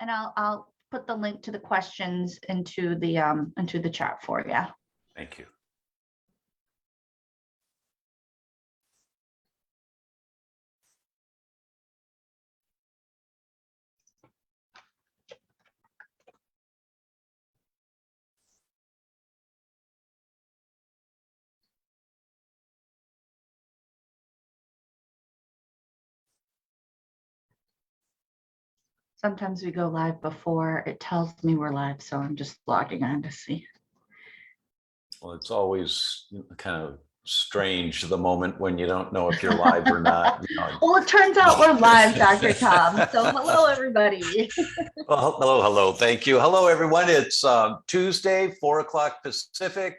And I'll put the link to the questions into the chat for you. Thank you. Sometimes we go live before it tells me we're live, so I'm just logging on to see. Well, it's always kind of strange the moment when you don't know if you're live or not. Well, it turns out we're live, Dr. Tom. So hello, everybody. Well, hello. Thank you. Hello, everyone. It's Tuesday, 4 o'clock Pacific,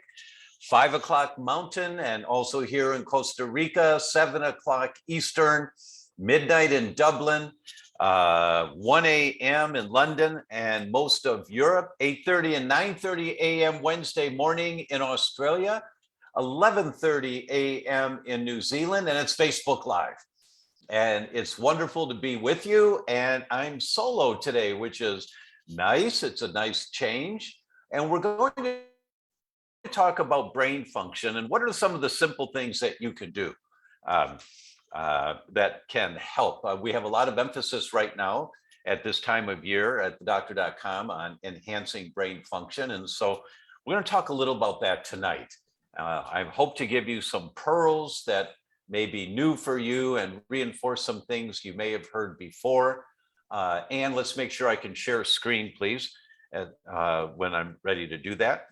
5 o'clock Mountain, and also here in Costa Rica, 7 o'clock Eastern, midnight in Dublin, 1 a.m. in London and most of Europe, 8:30 and 9:30 a.m. Wednesday morning in Australia, 11:30 a.m. in New Zealand, and it's Facebook Live. And it's wonderful to be with you. And I'm solo today, which is nice. It's a nice change. And we're going to talk about brain function and what are some of the simple things that you can do that can help. We have a lot of emphasis right now at this time of year at theDr.com on enhancing brain function. And so we're going to talk a little about that tonight. I hope to give you some pearls that may be new for you and reinforce some things you may have heard before. And let's make sure I can share screen, please, when I'm ready to do that.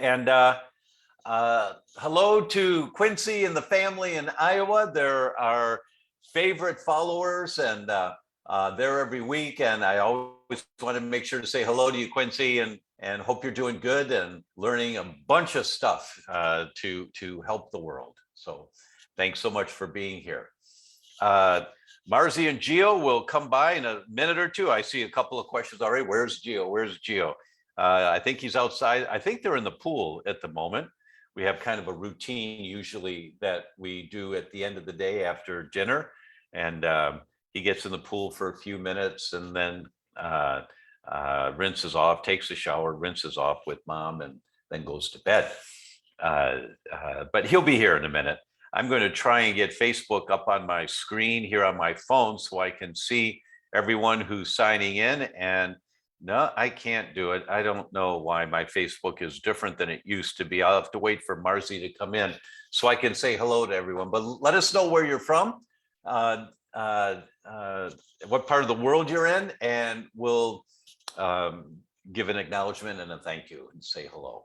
And hello to Quincy and the family in Iowa. They're our favorite followers, and they're every week. And I always want to make sure to say hello to you, Quincy, and hope you're doing good and learning a bunch of stuff to help the world. So thanks so much for being here. Marzi and Gio will come by in a minute or two. I see a couple of questions already. Where's Gio? Where's Gio? I think he's outside. I think they're in the pool at the moment. We have kind of a routine usually that we do at the end of the day after dinner. And he gets in the pool for a few minutes and then rinses off, takes a shower, rinses off with mom, and then goes to bed. But he'll be here in a minute. I'm going to try and get Facebook up on my screen here on my phone so I can see everyone who's signing in. And no, I can't do it. I don't know why my Facebook is different than it used to be. I'll have to wait for Marzi to come in so I can say hello to everyone. But let us know where you're from, what part of the world you're in, and we'll give an acknowledgement and a thank you and say hello.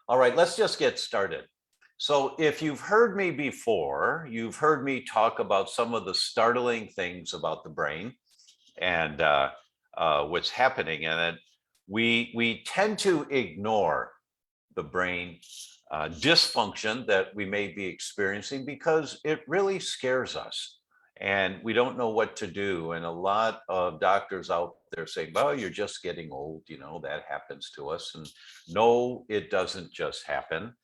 All right, let's just get started. So if you've heard me before, you've heard me talk about some of the startling things about the brain and what's happening in it. We tend to ignore the brain dysfunction that we may be experiencing because it really scares us and we don't know what to do. And a lot of doctors out there say, well, you're just getting old, you know, that happens to us. And no, it doesn't just happen.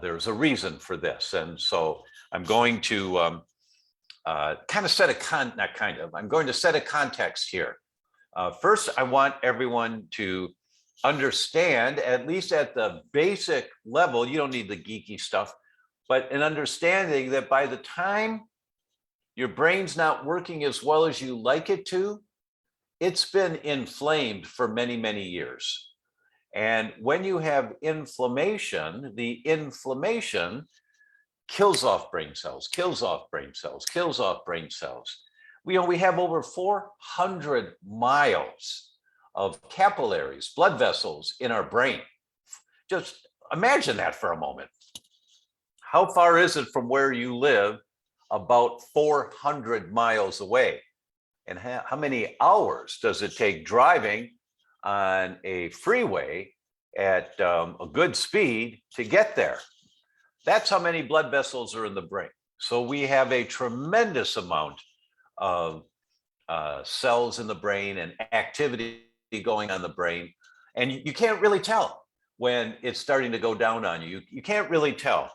There's a reason for this. And so I'm going to I'm going to set a context here. First, I want everyone to understand, at least at the basic level, you don't need the geeky stuff, but an understanding that by the time your brain's not working as well as you like it to, it's been inflamed for many, many years. And when you have inflammation, the inflammation kills off brain cells, kills off brain cells, kills off brain cells. We have over 400 miles of capillaries, blood vessels in our brain. Just imagine that for a moment. How far is it from where you live? About 400 miles away. And how many hours does it take driving on a freeway at a good speed to get there? That's how many blood vessels are in the brain. So we have a tremendous amount of cells in the brain and activity going on in the brain. And you can't really tell when it's starting to go down on you. You can't really tell.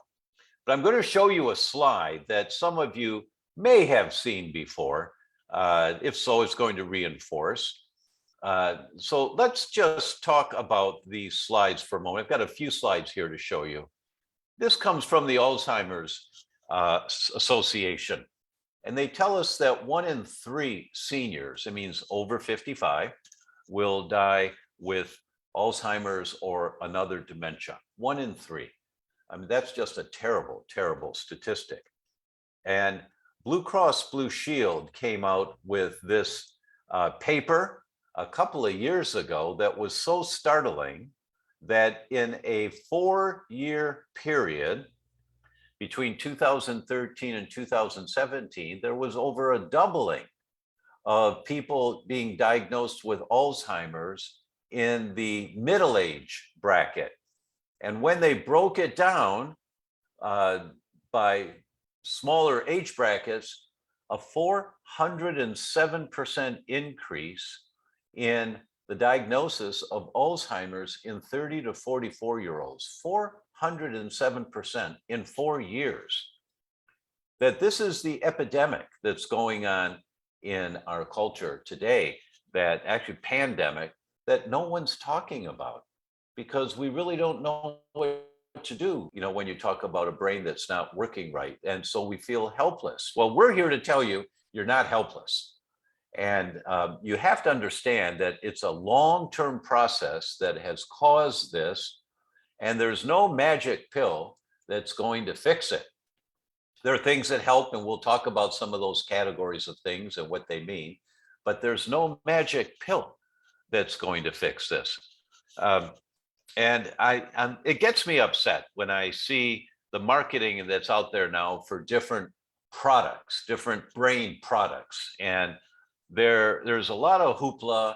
But I'm going to show you a slide that some of you may have seen before. If so, it's going to reinforce. So let's just talk about these slides for a moment. I've got a few slides here to show you. This comes from the Alzheimer's Association. And they tell us that 1 in 3 seniors, it means over 55, will die with Alzheimer's or another dementia. 1 in 3. I mean, that's just a terrible, terrible statistic. And Blue Cross Blue Shield came out with this paper a couple of years ago that was so startling that in a 4-year period, between 2013 and 2017, there was over a doubling of people being diagnosed with Alzheimer's in the middle age bracket. And when they broke it down by smaller age brackets, a 407% increase in the diagnosis of Alzheimer's in 30 to 44-year-olds. 407% in 4 years. That this is the epidemic that's going on in our culture today, that actually pandemic, that no one's talking about, because we really don't know what to do, you know, when you talk about a brain that's not working right. And so we feel helpless. Well, we're here to tell you, you're not helpless. And you have to understand that it's a long-term process that has caused this, and there's no magic pill that's going to fix it. There are things that help, and we'll talk about some of those categories of things and what they mean, but there's no magic pill that's going to fix this. And it gets me upset when I see the marketing that's out there now for different products, different brain products. And there's a lot of hoopla,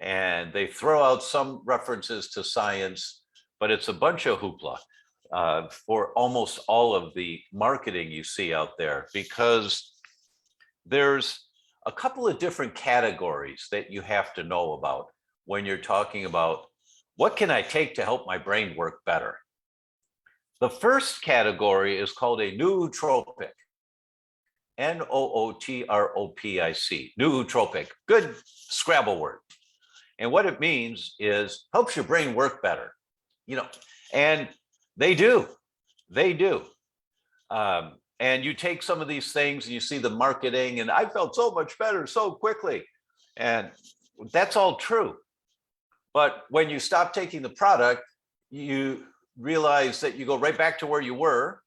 and they throw out some references to science, but it's a bunch of hoopla for almost all of the marketing you see out there, because there's a couple of different categories that you have to know about when you're talking about what can I take to help my brain work better. The first category is called a nootropic. Nootropic, nootropic, good Scrabble word. And what it means is helps your brain work better, you know, and they do. And you take some of these things and you see the marketing, and I felt so much better so quickly. And that's all true. But when you stop taking the product, you realize that you go right back to where you were,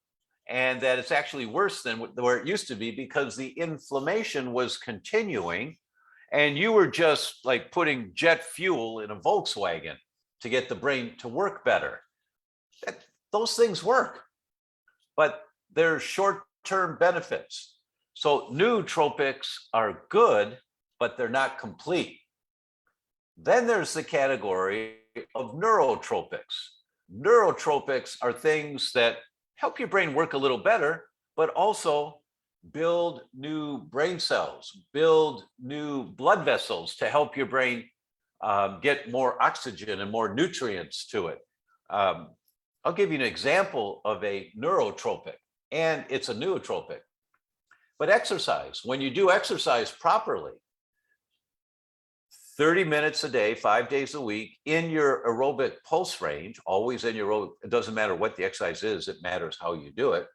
and that it's actually worse than where it used to be, because the inflammation was continuing, and you were just like putting jet fuel in a Volkswagen to get the brain to work better. Those things work, but they're short-term benefits. So nootropics are good, but they're not complete. Then there's the category of neurotropics. Neurotropics are things that help your brain work a little better, but also build new brain cells, build new blood vessels to help your brain get more oxygen and more nutrients to it. I'll give you an example of a neurotropic, and it's a nootropic. But exercise, when you do exercise properly, 30 minutes a day, 5 days a week, in your aerobic pulse range, always in your, it doesn't matter what the exercise is, it matters how you do it.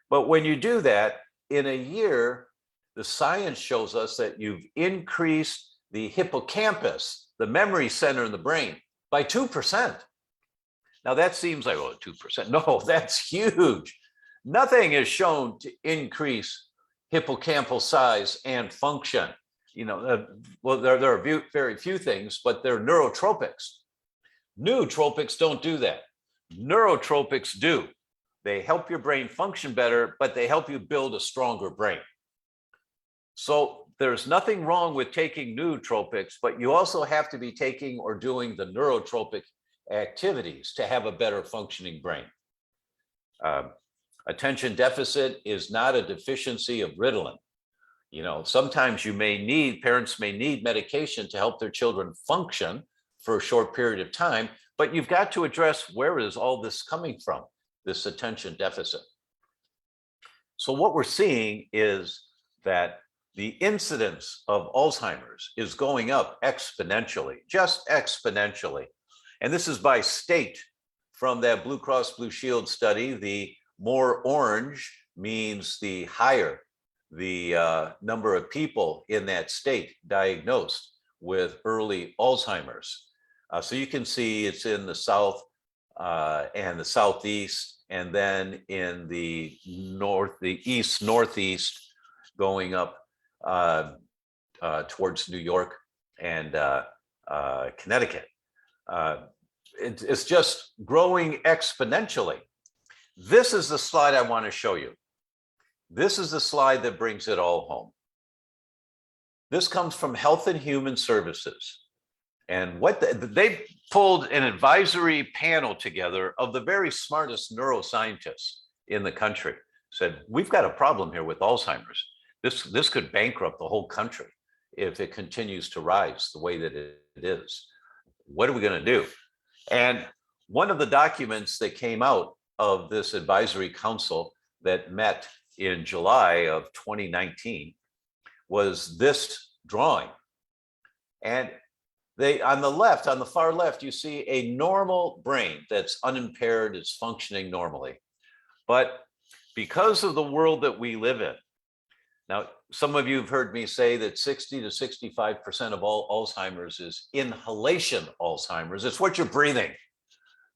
But when you do that, in a year, the science shows us that you've increased the hippocampus, the memory center in the brain, by 2%. Now that seems like, oh, 2%. No, that's huge. Nothing is shown to increase hippocampal size and function. You know, well, there are very few things, but they're neurotropics. Nootropics don't do that. Neurotropics do. They help your brain function better, but they help you build a stronger brain. So there's nothing wrong with taking nootropics, but you also have to be taking or doing the neurotropic activities to have a better functioning brain. Attention deficit is not a deficiency of Ritalin. You know, sometimes parents may need medication to help their children function for a short period of time, but you've got to address where is all this coming from, this attention deficit. So what we're seeing is that the incidence of Alzheimer's is going up exponentially, just exponentially. And this is by state from that Blue Cross Blue Shield study. The more orange means the higher the number of people in that state diagnosed with early Alzheimer's. So you can see it's in the south and the southeast, and then in the east northeast, going up towards New York and Connecticut. It's just growing exponentially. This is the slide I want to show you. This is the slide that brings it all home. This comes from Health and Human Services. And what they pulled an advisory panel together of the very smartest neuroscientists in the country. Said, we've got a problem here with Alzheimer's. This could bankrupt the whole country if it continues to rise the way that it is. What are we going to do? And one of the documents that came out of this advisory council that met in July of 2019 was this drawing. And they, on the left, on the far left, you see a normal brain that's unimpaired, is functioning normally. But because of the world that we live in, now, some of you have heard me say that 60 to 65% of all Alzheimer's is inhalation Alzheimer's. It's what you're breathing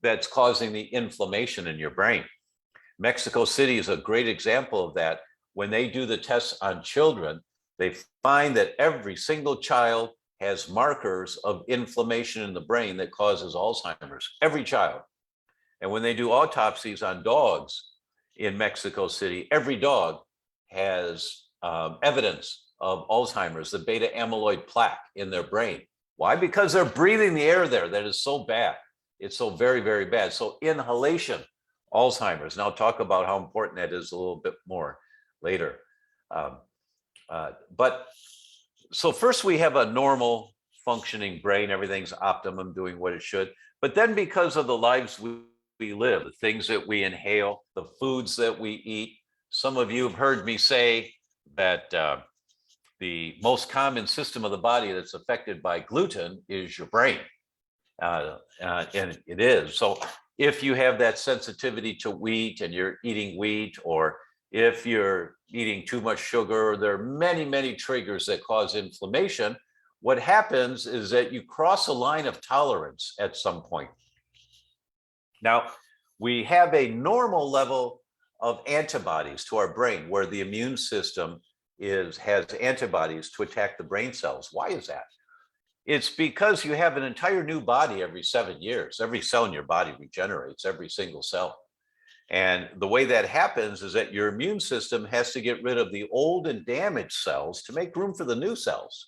that's causing the inflammation in your brain. Mexico City is a great example of that. When they do the tests on children, they find that every single child has markers of inflammation in the brain that causes Alzheimer's, every child. And when they do autopsies on dogs in Mexico City, every dog has evidence of Alzheimer's, the beta amyloid plaque in their brain. Why? Because they're breathing the air there that is so bad. It's so very, very bad. So inhalation, Alzheimer's. And I'll talk about how important that is a little bit more later. But so first we have a normal functioning brain. Everything's optimum, doing what it should. But then because of the lives we live, the things that we inhale, the foods that we eat, some of you have heard me say that the most common system of the body that's affected by gluten is your brain. And it is. So if you have that sensitivity to wheat and you're eating wheat, or if you're eating too much sugar, there are many, many triggers that cause inflammation. What happens is that you cross a line of tolerance at some point. Now, we have a normal level of antibodies to our brain where the immune system has antibodies to attack the brain cells. Why is that? It's because you have an entire new body every 7 years. Every cell in your body regenerates, every single cell. And the way that happens is that your immune system has to get rid of the old and damaged cells to make room for the new cells.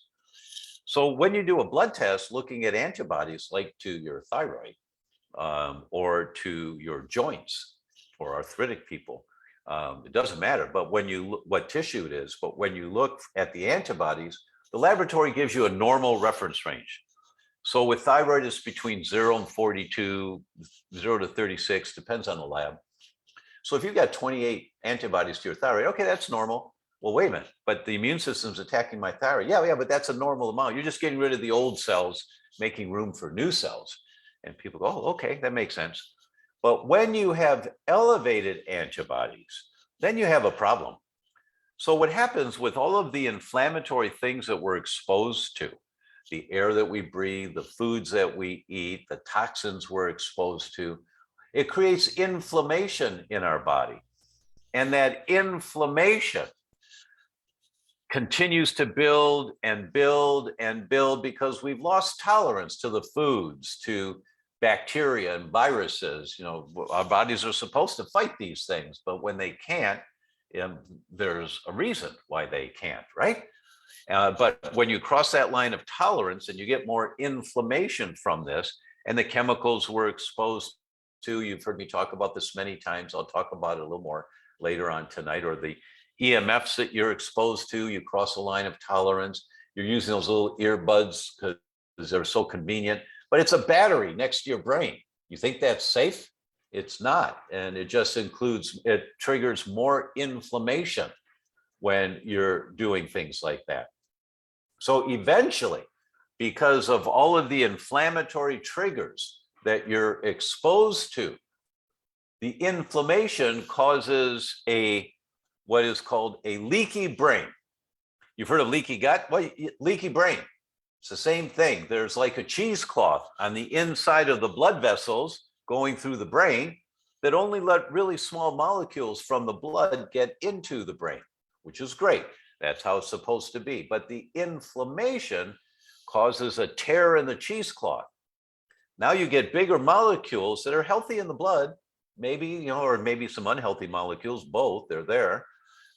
So when you do a blood test looking at antibodies, like to your thyroid or to your joints for arthritic people, it doesn't matter. But when you look what tissue it is, but when you look at the antibodies, the laboratory gives you a normal reference range. So with thyroid, it's between 0 and 42, 0 to 36, depends on the lab. So if you've got 28 antibodies to your thyroid, okay, that's normal. Well, wait a minute, but the immune system's attacking my thyroid. Yeah, but that's a normal amount. You're just getting rid of the old cells, making room for new cells. And people go, oh, okay, that makes sense. But when you have elevated antibodies, then you have a problem. So what happens with all of the inflammatory things that we're exposed to, the air that we breathe, the foods that we eat, the toxins we're exposed to, it creates inflammation in our body. And that inflammation continues to build and build and build because we've lost tolerance to the foods, to bacteria and viruses. You know, our bodies are supposed to fight these things, but when they can't, there's a reason why they can't, right? But when you cross that line of tolerance and you get more inflammation from this, and the chemicals we're exposed to, you've heard me talk about this many times, I'll talk about it a little more later on tonight, or the EMFs that you're exposed to, you cross a line of tolerance. You're using those little earbuds because they're so convenient, but it's a battery next to your brain. You think that's safe? It's not. And it just triggers more inflammation when you're doing things like that. So eventually, because of all of the inflammatory triggers that you're exposed to, the inflammation causes what is called a leaky brain. You've heard of leaky gut? Well, leaky brain. It's the same thing. There's like a cheesecloth on the inside of the blood vessels going through the brain that only let really small molecules from the blood get into the brain, which is great. That's how it's supposed to be. But the inflammation causes a tear in the cheesecloth. Now you get bigger molecules that are healthy in the blood, maybe, or maybe some unhealthy molecules, both, they're there.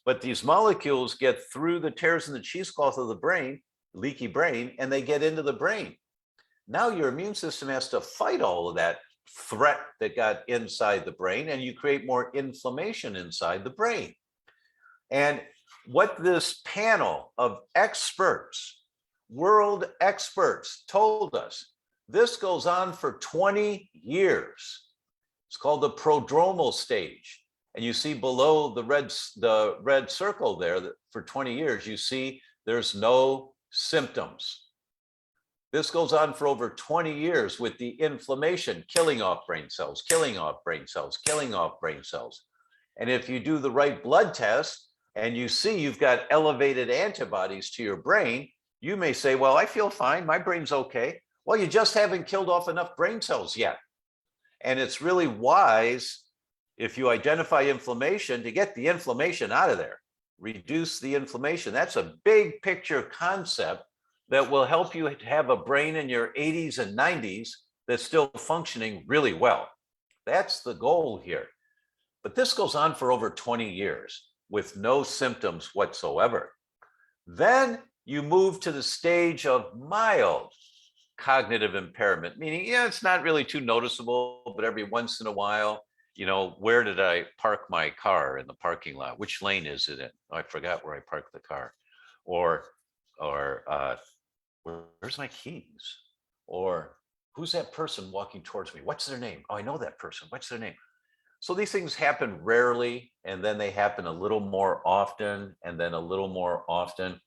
But these molecules get through the tears in the cheesecloth of the brain, leaky brain, and they get into the brain. Now your immune system has to fight all of that threat that got inside the brain, and you create more inflammation inside the brain. And what this panel of experts, world experts, told us, this goes on for 20 years. It's called the Prodromal Stage. And you see below the red circle there that for 20 years, you see there's no symptoms. This goes on for over 20 years with the inflammation killing off brain cells, killing off brain cells, killing off brain cells. And if you do the right blood test and you see you've got elevated antibodies to your brain, you may say, well, I feel fine, my brain's okay. Well, you just haven't killed off enough brain cells yet. And it's really wise, if you identify inflammation, to get the inflammation out of there, reduce the inflammation. That's a big picture concept that will help you have a brain in your 80s and 90s that's still functioning really well. That's the goal here. But this goes on for over 20 years with no symptoms whatsoever. Then you move to the stage of mild cognitive impairment, meaning, yeah, it's not really too noticeable, but every once in a while, where did I park my car in the parking lot? Which lane is it in? Oh, I forgot where I parked the car. Or where's my keys? Or who's that person walking towards me? What's their name? Oh, I know that person. What's their name? So these things happen rarely, and then they happen a little more often, and then a little more often.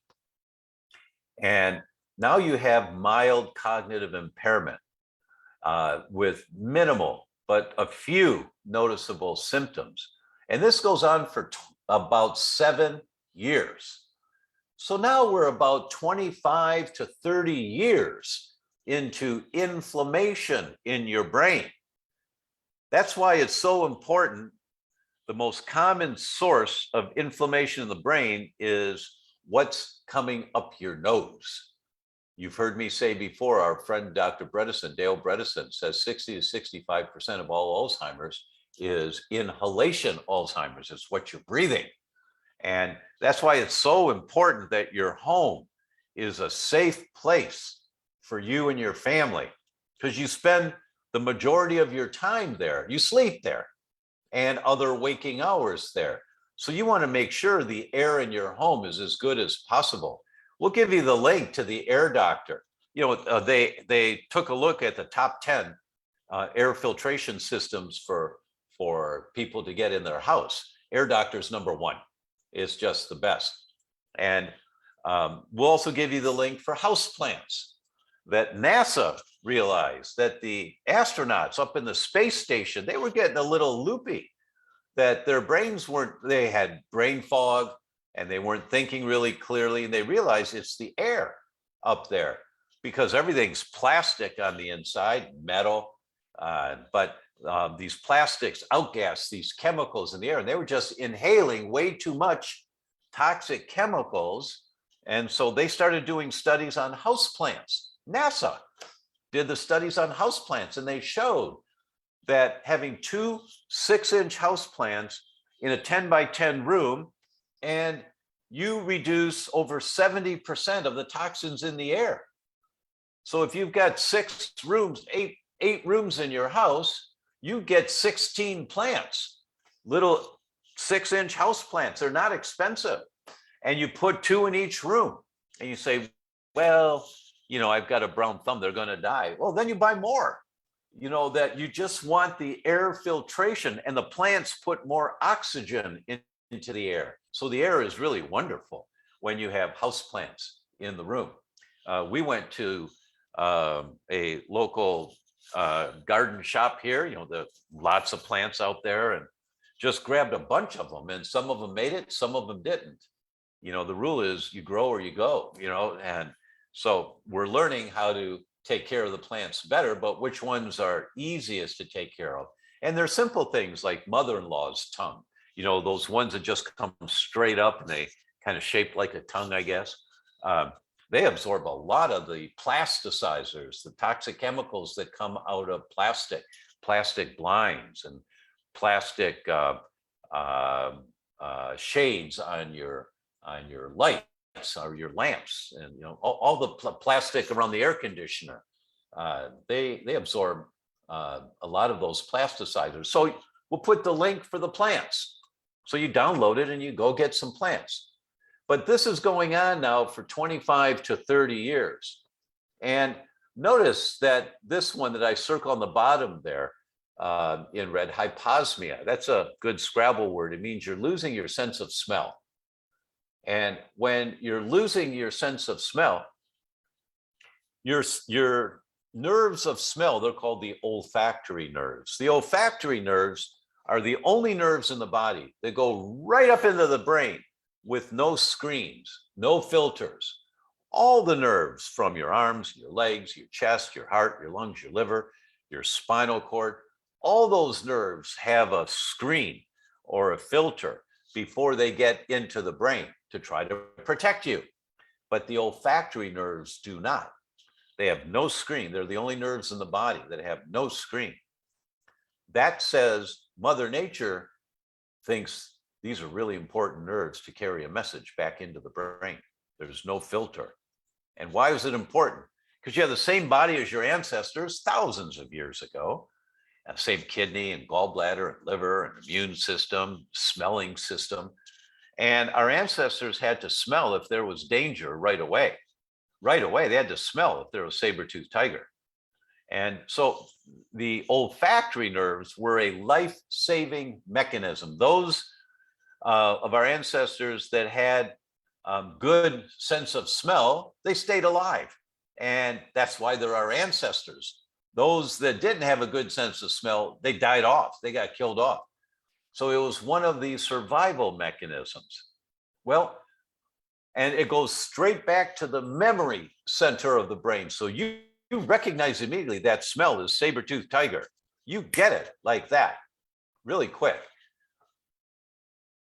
And now you have mild cognitive impairment with minimal, but a few noticeable symptoms. And this goes on for about 7 years. So now we're about 25 to 30 years into inflammation in your brain. That's why it's so important. The most common source of inflammation in the brain is what's coming up your nose. You've heard me say before, our friend Dr. Bredesen, Dale Bredesen, says 60 to 65% of all Alzheimer's is inhalation Alzheimer's. It's what you're breathing. And that's why it's so important that your home is a safe place for you and your family, because you spend the majority of your time there. You sleep there and other waking hours there. So you want to make sure the air in your home is as good as possible. We'll give you the link to the Air Doctor. They took a look at the top 10 air filtration systems for people to get in their house. Air Doctor's #1. It's just the best. And we'll also give you the link for houseplants that NASA realized that the astronauts up in the space station, they were getting a little loopy, that their brains they had brain fog, and they weren't thinking really clearly. And they realized it's the air up there, because everything's plastic on the inside, metal, but these plastics outgas these chemicals in the air, and they were just inhaling way too much toxic chemicals. And so they started doing studies on houseplants. NASA did the studies on houseplants, and they showed that having 2 6-inch houseplants in a 10 by 10 room, and you reduce over 70% of the toxins in the air. So if you've got 6 rooms, eight rooms in your house, you get 16 plants, little 6-inch house plants. They're not expensive. And you put 2 in each room, and you say, well, I've got a brown thumb, they're going to die. Well, then you buy more. That you just want the air filtration, and the plants put more oxygen into the air. So the air is really wonderful when you have houseplants in the room. We went to a local garden shop here, lots of plants out there, and just grabbed a bunch of them, and some of them made it, some of them didn't. The rule is you grow or you go, and so we're learning how to take care of the plants better, but which ones are easiest to take care of. And they're simple things like mother-in-law's tongue, those ones that just come straight up and they kind of shape like a tongue, I guess. They absorb a lot of the plasticizers, the toxic chemicals that come out of plastic blinds and plastic shades on your lights or your lamps, and all the plastic around the air conditioner. They absorb a lot of those plasticizers. So we'll put the link for the plants. So you download it and you go get some plants. But this is going on now for 25 to 30 years. And notice that this one that I circle on the bottom there in red, hyposmia, that's a good Scrabble word. It means you're losing your sense of smell. And when you're losing your sense of smell, your nerves of smell, they're called the olfactory nerves. The olfactory nerves are the only nerves in the body that go right up into the brain with no screens, no filters. All the nerves from your arms, your legs, your chest, your heart, your lungs, your liver, your spinal cord, all those nerves have a screen or a filter before they get into the brain to try to protect you. But the olfactory nerves do not. They have no screen. They're the only nerves in the body that have no screen. That says Mother Nature thinks these are really important nerves to carry a message back into the brain. There's no filter. And why is it important? Because you have the same body as your ancestors thousands of years ago, and the same kidney and gallbladder and liver and immune system, smelling system. And our ancestors had to smell if there was danger right away. Right away, they had to smell if there was a saber-toothed tiger. And so the olfactory nerves were a life-saving mechanism. Those of our ancestors that had good sense of smell, they stayed alive. And that's why they're our ancestors. Those that didn't have a good sense of smell, they died off, they got killed off. So it was one of the survival mechanisms. Well, and it goes straight back to the memory center of the brain. So you recognize immediately that smell is saber-toothed tiger. You get it like that, really quick.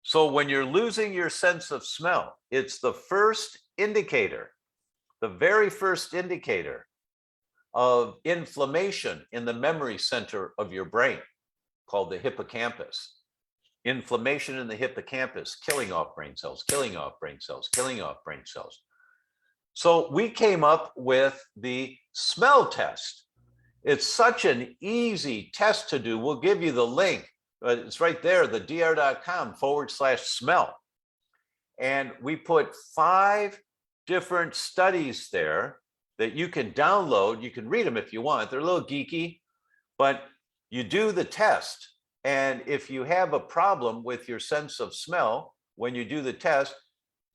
So when you're losing your sense of smell, it's the first indicator, the very first indicator of inflammation in the memory center of your brain, called the hippocampus. Inflammation in the hippocampus, killing off brain cells, killing off brain cells, killing off brain cells. So we came up with the smell test. It's such an easy test to do. We'll give you the link. It's right there, theDr.com /smell. And we put 5 different studies there that you can download. You can read them if you want. They're a little geeky, but you do the test. And if you have a problem with your sense of smell, when you do the test,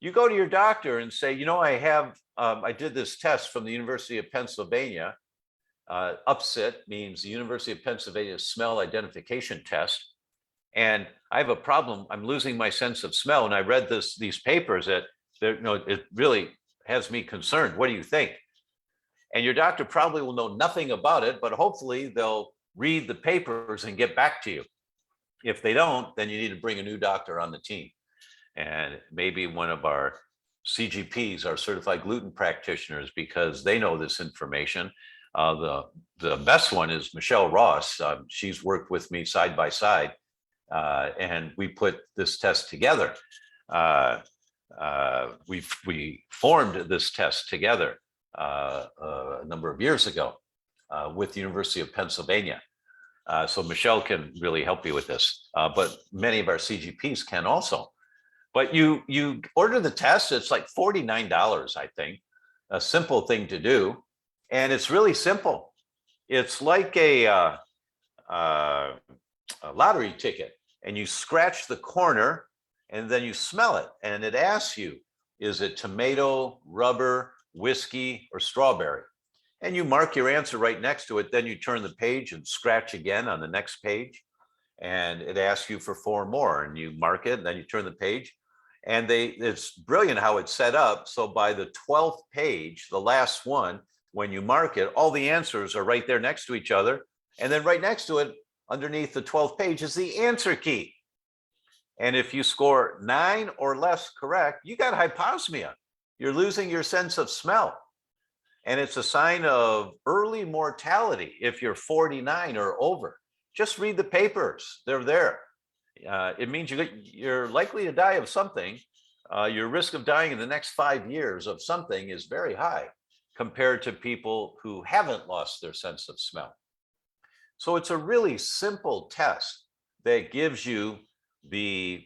you go to your doctor and say, I did this test from the University of Pennsylvania. UPSIT means the University of Pennsylvania Smell Identification Test. And I have a problem. I'm losing my sense of smell. And I read these papers that it really has me concerned. What do you think? And your doctor probably will know nothing about it, but hopefully they'll read the papers and get back to you. If they don't, then you need to bring a new doctor on the team. And maybe one of our CGPs, our certified gluten practitioners, because they know this information. The best one is Michelle Ross. She's worked with me side by side, and we put this test together. We formed this test together a number of years ago with the University of Pennsylvania. So Michelle can really help you with this, but many of our CGPs can also. But you order the test, it's like $49, I think, a simple thing to do. And it's really simple. It's like a lottery ticket, and you scratch the corner and then you smell it, and it asks you, is it tomato, rubber, whiskey, or strawberry? And you mark your answer right next to it. Then you turn the page and scratch again on the next page, and it asks you for 4 more, and you mark it, and then you turn the page. And it's brilliant how it's set up. So by the 12th page, the last one, when you mark it, all the answers are right there next to each other. And then right next to it, underneath the 12th page, is the answer key. And if you score 9 or less correct, you got hyposmia. You're losing your sense of smell. And it's a sign of early mortality if you're 49 or over. Just read the papers. They're there. It means you're likely to die of something. Your risk of dying in the next 5 years of something is very high compared to people who haven't lost their sense of smell. So it's a really simple test that gives you the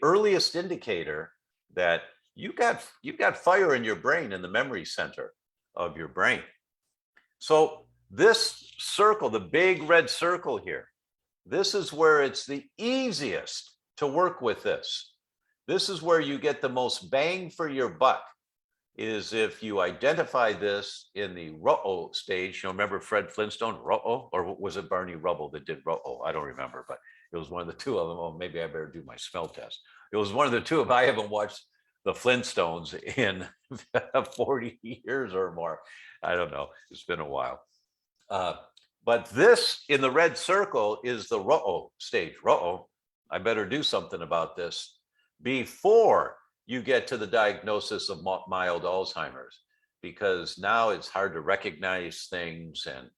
earliest indicator that you've got fire in your brain, in the memory center of your brain. So this circle, the big red circle here, this is where it's the easiest to work with this. This is where you get the most bang for your buck, is if you identify this in the Ruh-oh stage. You know, remember Fred Flintstone, Ruh-oh, or was it Barney Rubble that did Ruh-oh? I don't remember, but it was one of the two of them. Oh, maybe I better do my smell test. It was one of the two. If I haven't watched the Flintstones in 40 years or more, I don't know. It's been a while. But this in the red circle is the Ruh-oh stage. Ruh-oh, I better do something about this before you get to the diagnosis of mild Alzheimer's, because now it's hard to recognize things, and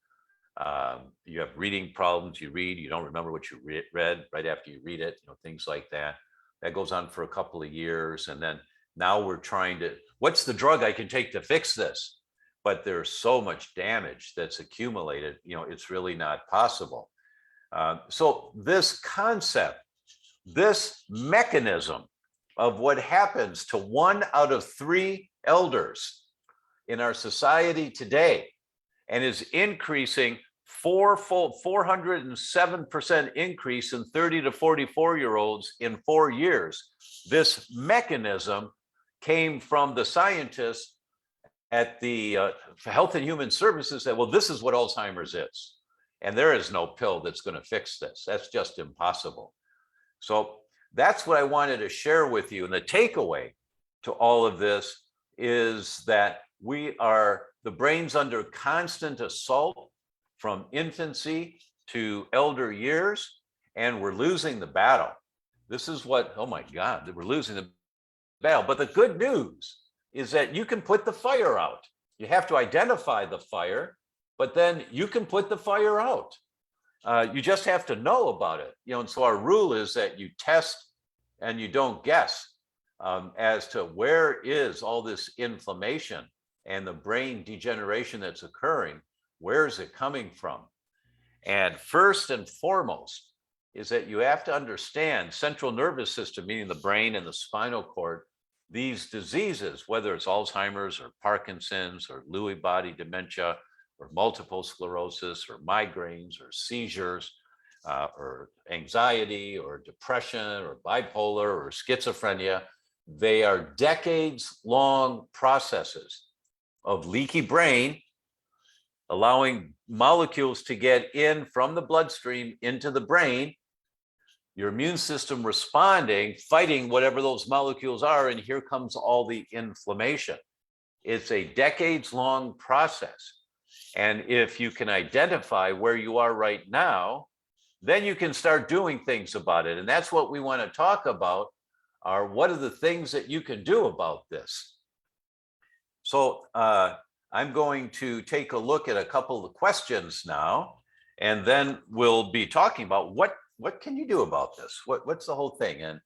you have reading problems. You read, you don't remember what you read right after you read it, you know, things like that. That goes on for a couple of years. And then now we're trying to, what's the drug I can take to fix this? But there's so much damage that's accumulated, you know, it's really not possible. So this concept, this mechanism of what happens to 1 out of 3 elders in our society today, and is increasing 407% increase in 30 to 44-year-olds in 4 years. This mechanism came from the scientists at the Health and Human Services that, well, this is what Alzheimer's is. And there is no pill that's going to fix this. That's just impossible. So that's what I wanted to share with you. And the takeaway to all of this is that the brain's under constant assault from infancy to elder years, and we're losing the battle. This is what, oh my God, we're losing the battle. But the good news is that you can put the fire out. You have to identify the fire, but then you can put the fire out. You just have to know about it. You know, and so our rule is that you test and you don't guess as to where is all this inflammation and the brain degeneration that's occurring. Where is it coming from? And first and foremost is that you have to understand central nervous system, meaning the brain and the spinal cord. These diseases, whether it's Alzheimer's or Parkinson's or Lewy body dementia or multiple sclerosis or migraines or seizures or anxiety or depression or bipolar or schizophrenia, they are decades-long processes of leaky brain, allowing molecules to get in from the bloodstream into the brain, your immune system responding, fighting whatever those molecules are, and here comes all the inflammation. It's a decades-long process. And if you can identify where you are right now, then you can start doing things about it. And that's what we want to talk about, are what are the things that you can do about this. So I'm going to take a look at a couple of questions now, and then we'll be talking about what can you do about this? What's the whole thing?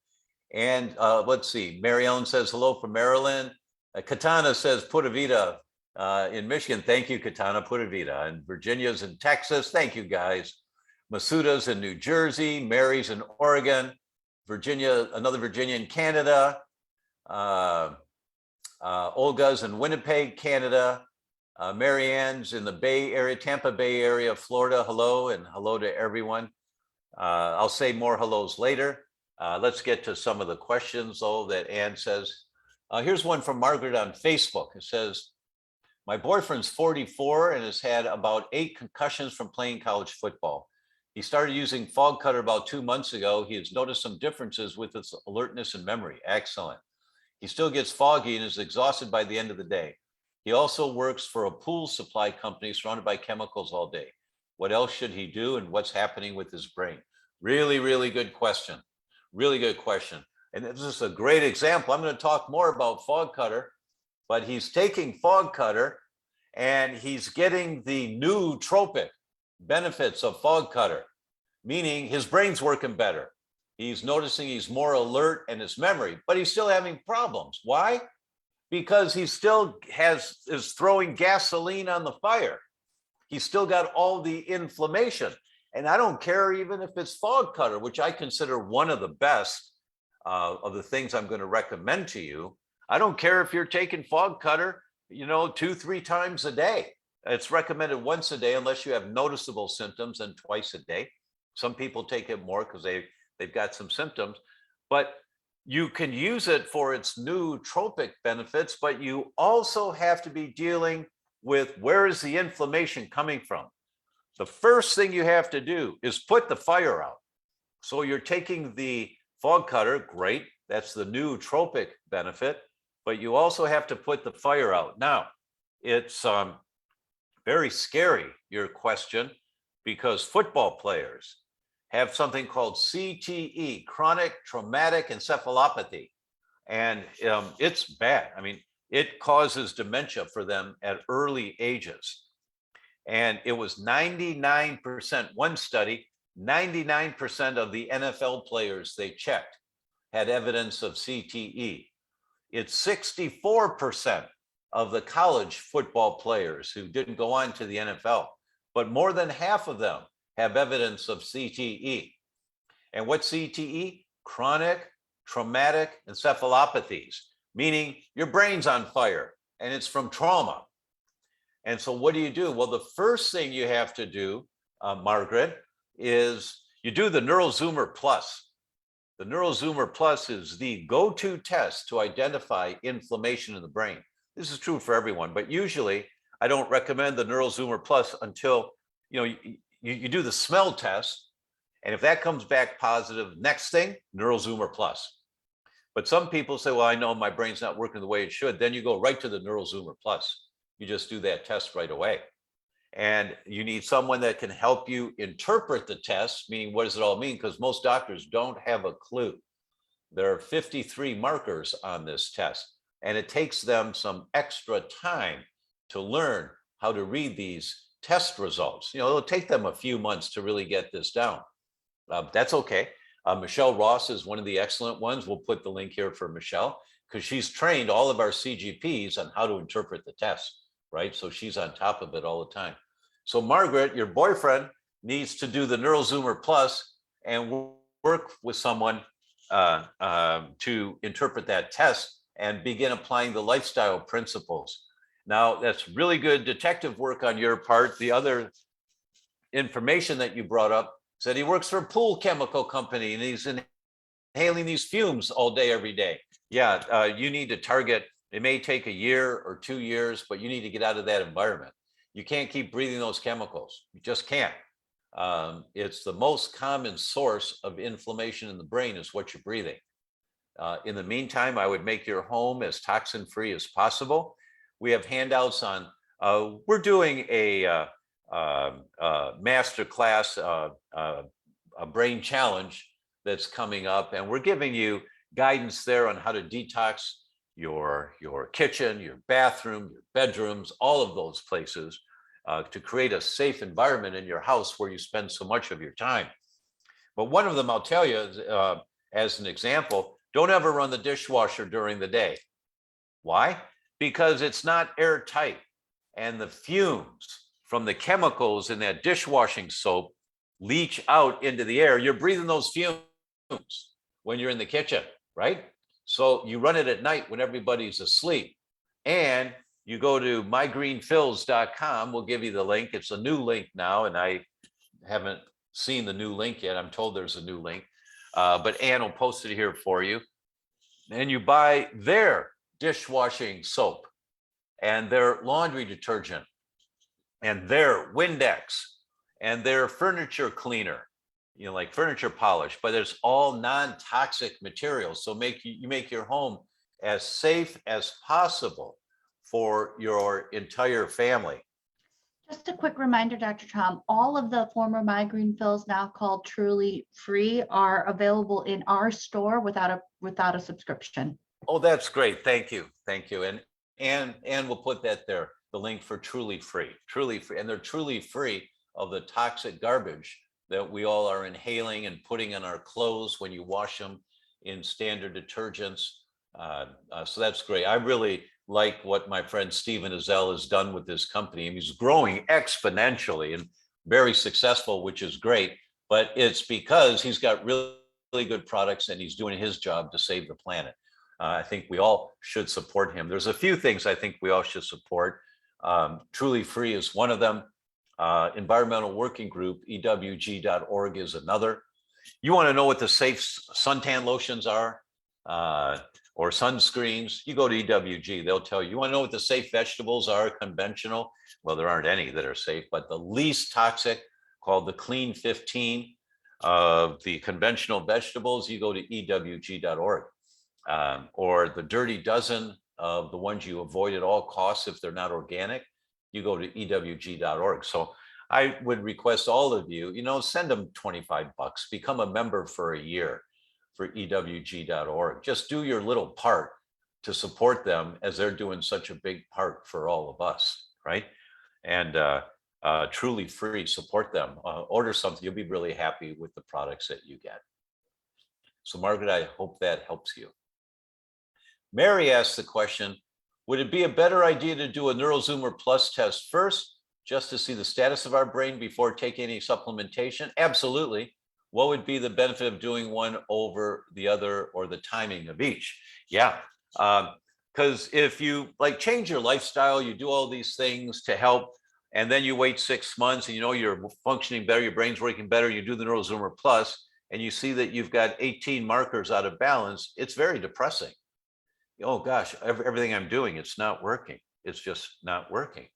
And let's see, Mary Ellen says hello from Maryland. Katana says Pura Vida in Michigan. Thank you, Katana. Pura Vida. And Virginia's in Texas. Thank you, guys. Masuda's in New Jersey. Mary's in Oregon. Virginia, another Virginia in Canada. Olga's in Winnipeg, Canada. Mary Ann's in the Bay Area, Tampa Bay area, Florida. Hello, and hello to everyone. I'll say more hellos later. Let's get to some of the questions, though, that Ann says. Here's one from Margaret on Facebook. It says, my boyfriend's 44 and has had about 8 concussions from playing college football. He started using Fog Cutter about 2 months ago. He has noticed some differences with his alertness and memory. Excellent. He still gets foggy and is exhausted by the end of the day. He also works for a pool supply company surrounded by chemicals all day. What else should he do, and what's happening with his brain? Really, really good question. Really good question. And this is a great example. I'm going to talk more about Fog Cutter, but he's taking Fog Cutter and he's getting the nootropic benefits of Fog Cutter, meaning his brain's working better. He's noticing he's more alert in his memory, but he's still having problems. Why? Because he still is throwing gasoline on the fire. He's still got all the inflammation. And I don't care even if it's Fog Cutter, which I consider one of the best of the things I'm going to recommend to you. I don't care if you're taking Fog Cutter, 2-3 times a day. It's recommended once a day unless you have noticeable symptoms, and twice a day. Some people take it more because they've got some symptoms, but you can use it for its nootropic benefits, but you also have to be dealing with where is the inflammation coming from. The first thing you have to do is put the fire out. So you're taking the Fog Cutter, great, that's the nootropic benefit, but you also have to put the fire out. Now, it's very scary, your question, because football players have something called CTE, chronic traumatic encephalopathy. And it's bad. I mean, it causes dementia for them at early ages. And it was 99%, one study, 99% of the NFL players they checked had evidence of CTE. It's 64% of the college football players who didn't go on to the NFL, but more than half of them have evidence of CTE. And what's CTE? Chronic traumatic encephalopathies, meaning your brain's on fire and it's from trauma. And so what do? Well, the first thing you have to do, Margaret, is you do the NeuroZoomer Plus. The NeuroZoomer Plus is the go-to test to identify inflammation in the brain. This is true for everyone, but usually I don't recommend the NeuroZoomer Plus until you do the smell test. And if that comes back positive, next thing, NeuroZoomer Plus. But some people say, well, I know my brain's not working the way it should. Then you go right to the NeuroZoomer Plus. You just do that test right away. And you need someone that can help you interpret the test, meaning what does it all mean? Because most doctors don't have a clue. There are 53 markers on this test, and it takes them some extra time to learn how to read these test results. It'll take them a few months to really get this down. That's okay. Michelle Ross is one of the excellent ones. We'll put the link here for Michelle because she's trained all of our CGPs on how to interpret the test, right? So she's on top of it all the time. So Margaret, your boyfriend needs to do the NeuroZoomer Plus and work with someone to interpret that test and begin applying the lifestyle principles. Now, that's really good detective work on your part. The other information that you brought up said he works for a pool chemical company and he's inhaling these fumes all day, every day. Yeah, you need to target, it may take a year or 2 years, but you need to get out of that environment. You can't keep breathing those chemicals. You just can't. It's the most common source of inflammation in the brain is what you're breathing. In the meantime, I would make your home as toxin-free as possible. We have handouts on, we're doing a master class, a brain challenge that's coming up, and we're giving you guidance there on how to detox your kitchen, your bathroom, your bedrooms, all of those places to create a safe environment in your house where you spend so much of your time. But one of them I'll tell you as an example, don't ever run the dishwasher during the day. Why? Because it's not airtight, and the fumes from the chemicals in that dishwashing soap leach out into the air. You're breathing those fumes when you're in the kitchen, right? So you run it at night when everybody's asleep, and you go to mygreenfills.com. We'll give you the link. It's a new link now, and I haven't seen the new link yet. I'm told there's a new link. but Ann will post it here for you. And you buy their dishwashing soap and their laundry detergent and their Windex and their furniture cleaner, like furniture polish, but it's all non-toxic materials. So you make your home as safe as possible for your entire family. Just a quick reminder, Dr. Tom, all of the former migraine pills, now called Truly Free, are available in our store without a subscription. Oh, that's great. Thank you. Thank you. And we'll put that there, the link for Truly Free. And they're truly free of the toxic garbage that we all are inhaling and putting in our clothes when you wash them in standard detergents. So that's great. I really like what my friend Stephen Azell has done with this company. And he's growing exponentially and very successful, which is great. But it's because he's got really, really good products and he's doing his job to save the planet. I think we all should support him. There's a few things I think we all should support. Truly Free is one of them. Environmental Working Group, EWG.org, is another. You want to know what the safe suntan lotions are or sunscreens? You go to EWG, they'll tell you. You want to know what the safe vegetables are, conventional? Well, there aren't any that are safe, but the least toxic, called the Clean 15 of the conventional vegetables, you go to EWG.org. Or the Dirty Dozen of the ones you avoid at all costs if they're not organic, you go to EWG.org. So I would request all of you, send them $25, become a member for a year for EWG.org. Just do your little part to support them as they're doing such a big part for all of us, right? And Truly Free, support them. Order something, you'll be really happy with the products that you get. So Margaret, I hope that helps you. Mary asked the question, would it be a better idea to do a NeuroZoomer Plus test first, just to see the status of our brain before taking any supplementation? Absolutely. What would be the benefit of doing one over the other, or the timing of each? Yeah, because if you change your lifestyle, you do all these things to help, and then you wait 6 months and you're functioning better, your brain's working better, you do the NeuroZoomer Plus, and you see that you've got 18 markers out of balance, it's very depressing. Oh gosh, everything I'm doing, it's not working. It's just not working.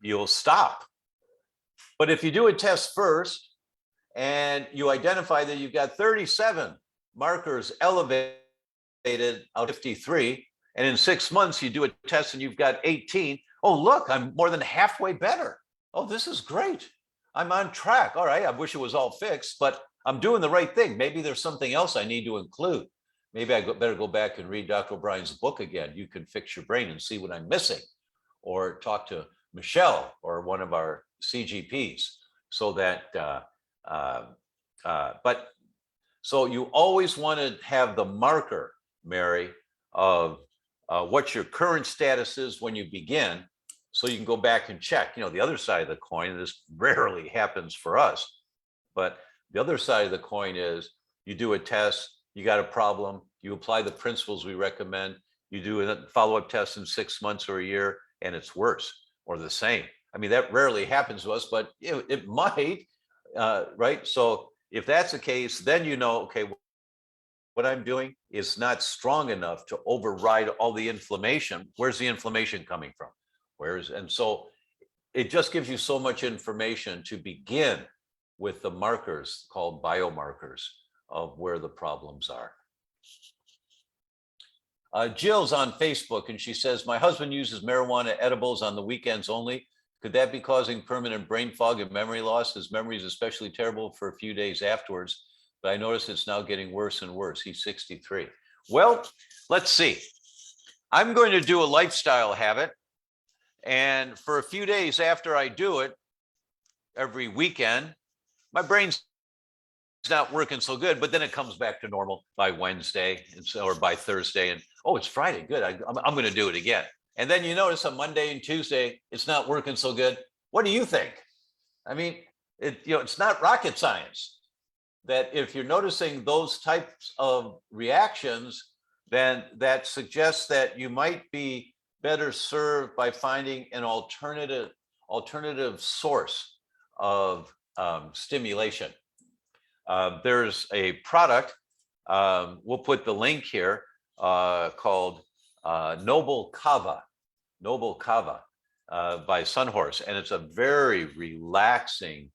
You'll stop. But if you do a test first and you identify that you've got 37 markers elevated out of 53, and in 6 months you do a test and you've got 18, oh look, I'm more than halfway better. Oh, this is great. I'm on track. All right, I wish it was all fixed, but I'm doing the right thing. Maybe there's something else I need to include. Maybe I better go back and read Dr. O'Brien's book again. You can fix your brain and see what I'm missing, or talk to Michelle or one of our CGPs, so that, so you always want to have the marker, Mary, of what your current status is when you begin, so you can go back and check. The other side of the coin, this rarely happens for us, but the other side of the coin is you do a test, you got a problem, you apply the principles we recommend, you do a follow-up test in 6 months or a year, and it's worse or the same. I mean, that rarely happens to us, but it might, right? So if that's the case, then okay, what I'm doing is not strong enough to override all the inflammation. Where's the inflammation coming from? And so it just gives you so much information to begin with the markers called biomarkers of where the problems are. Jill's on Facebook and she says, my husband uses marijuana edibles on the weekends only. Could that be causing permanent brain fog and memory loss? His memory is especially terrible for a few days afterwards, but I notice it's now getting worse and worse. He's 63. Well, let's see. I'm going to do a lifestyle habit. And for a few days after I do it, every weekend, my brain's not working so good, but then it comes back to normal by Wednesday or by Thursday, and oh, it's Friday, good, I'm going to do it again. And then you notice on Monday and Tuesday it's not working so good. What do you think? I mean, it's not rocket science. That if you're noticing those types of reactions, then that suggests that you might be better served by finding an alternative source of stimulation. There's a product, we'll put the link here, called Noble Kava by Sunhorse. And it's a very relaxing,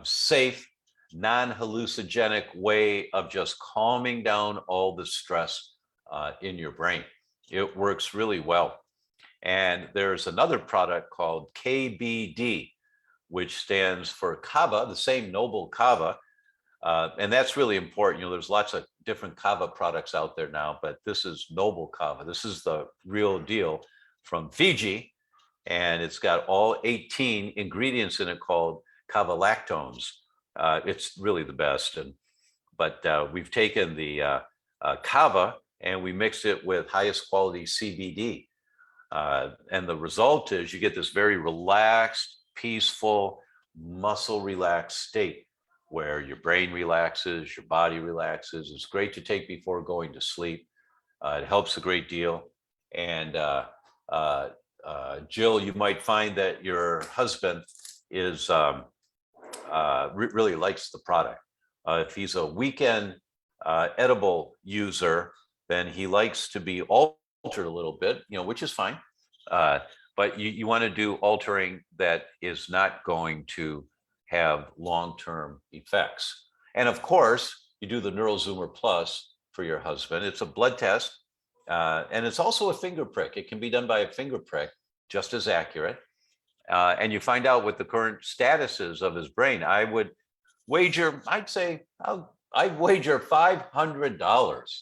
safe, non-hallucinogenic way of just calming down all the stress in your brain. It works really well. And there's another product called KBD, which stands for Kava, the same Noble Kava. And that's really important. You know, there's lots of different Kava products out there now, but this is Noble Kava. This is the real deal from Fiji. And it's got all 18 ingredients in it called kava lactones. It's really the best. But we've taken the kava and we mixed it with highest quality CBD. And the result is you get this very relaxed, peaceful, muscle relaxed state where your brain relaxes, your body relaxes. It's great to take before going to sleep. It helps a great deal. And Jill, you might find that your husband is really likes the product. If he's a weekend edible user, then he likes to be altered a little bit, you know, which is fine. But you want to do altering that is not going to have long-term effects. And of course, you do the NeuroZoomer Plus for your husband. It's a blood test, and it's also a finger prick. It can be done by a finger prick, just as accurate. And you find out what the current status is of his brain. I would wager, I'd wager $500.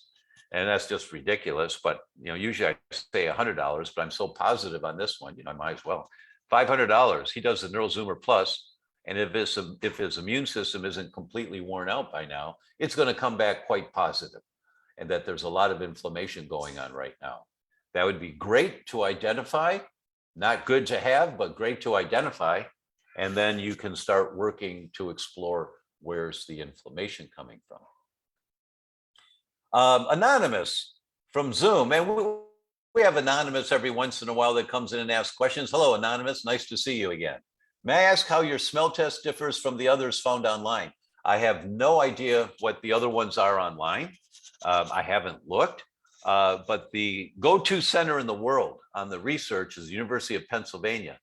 And that's just ridiculous. But you know, usually I say $100, but I'm so positive on this one, you know, I might as well. $500. He does the NeuroZoomer Plus. And if his immune system isn't completely worn out by now, it's going to come back quite positive, and that there's a lot of inflammation going on right now. That would be great to identify, not good to have, but great to identify. And then you can start working to explore where's the inflammation coming from. Anonymous from Zoom, and we have Anonymous every once in a while that comes in and asks questions. Hello, Anonymous, nice to see you again. May I ask how your smell test differs from the others found online? I have no idea what the other ones are online. I haven't looked, but the go-to center in the world on the research is the University of Pennsylvania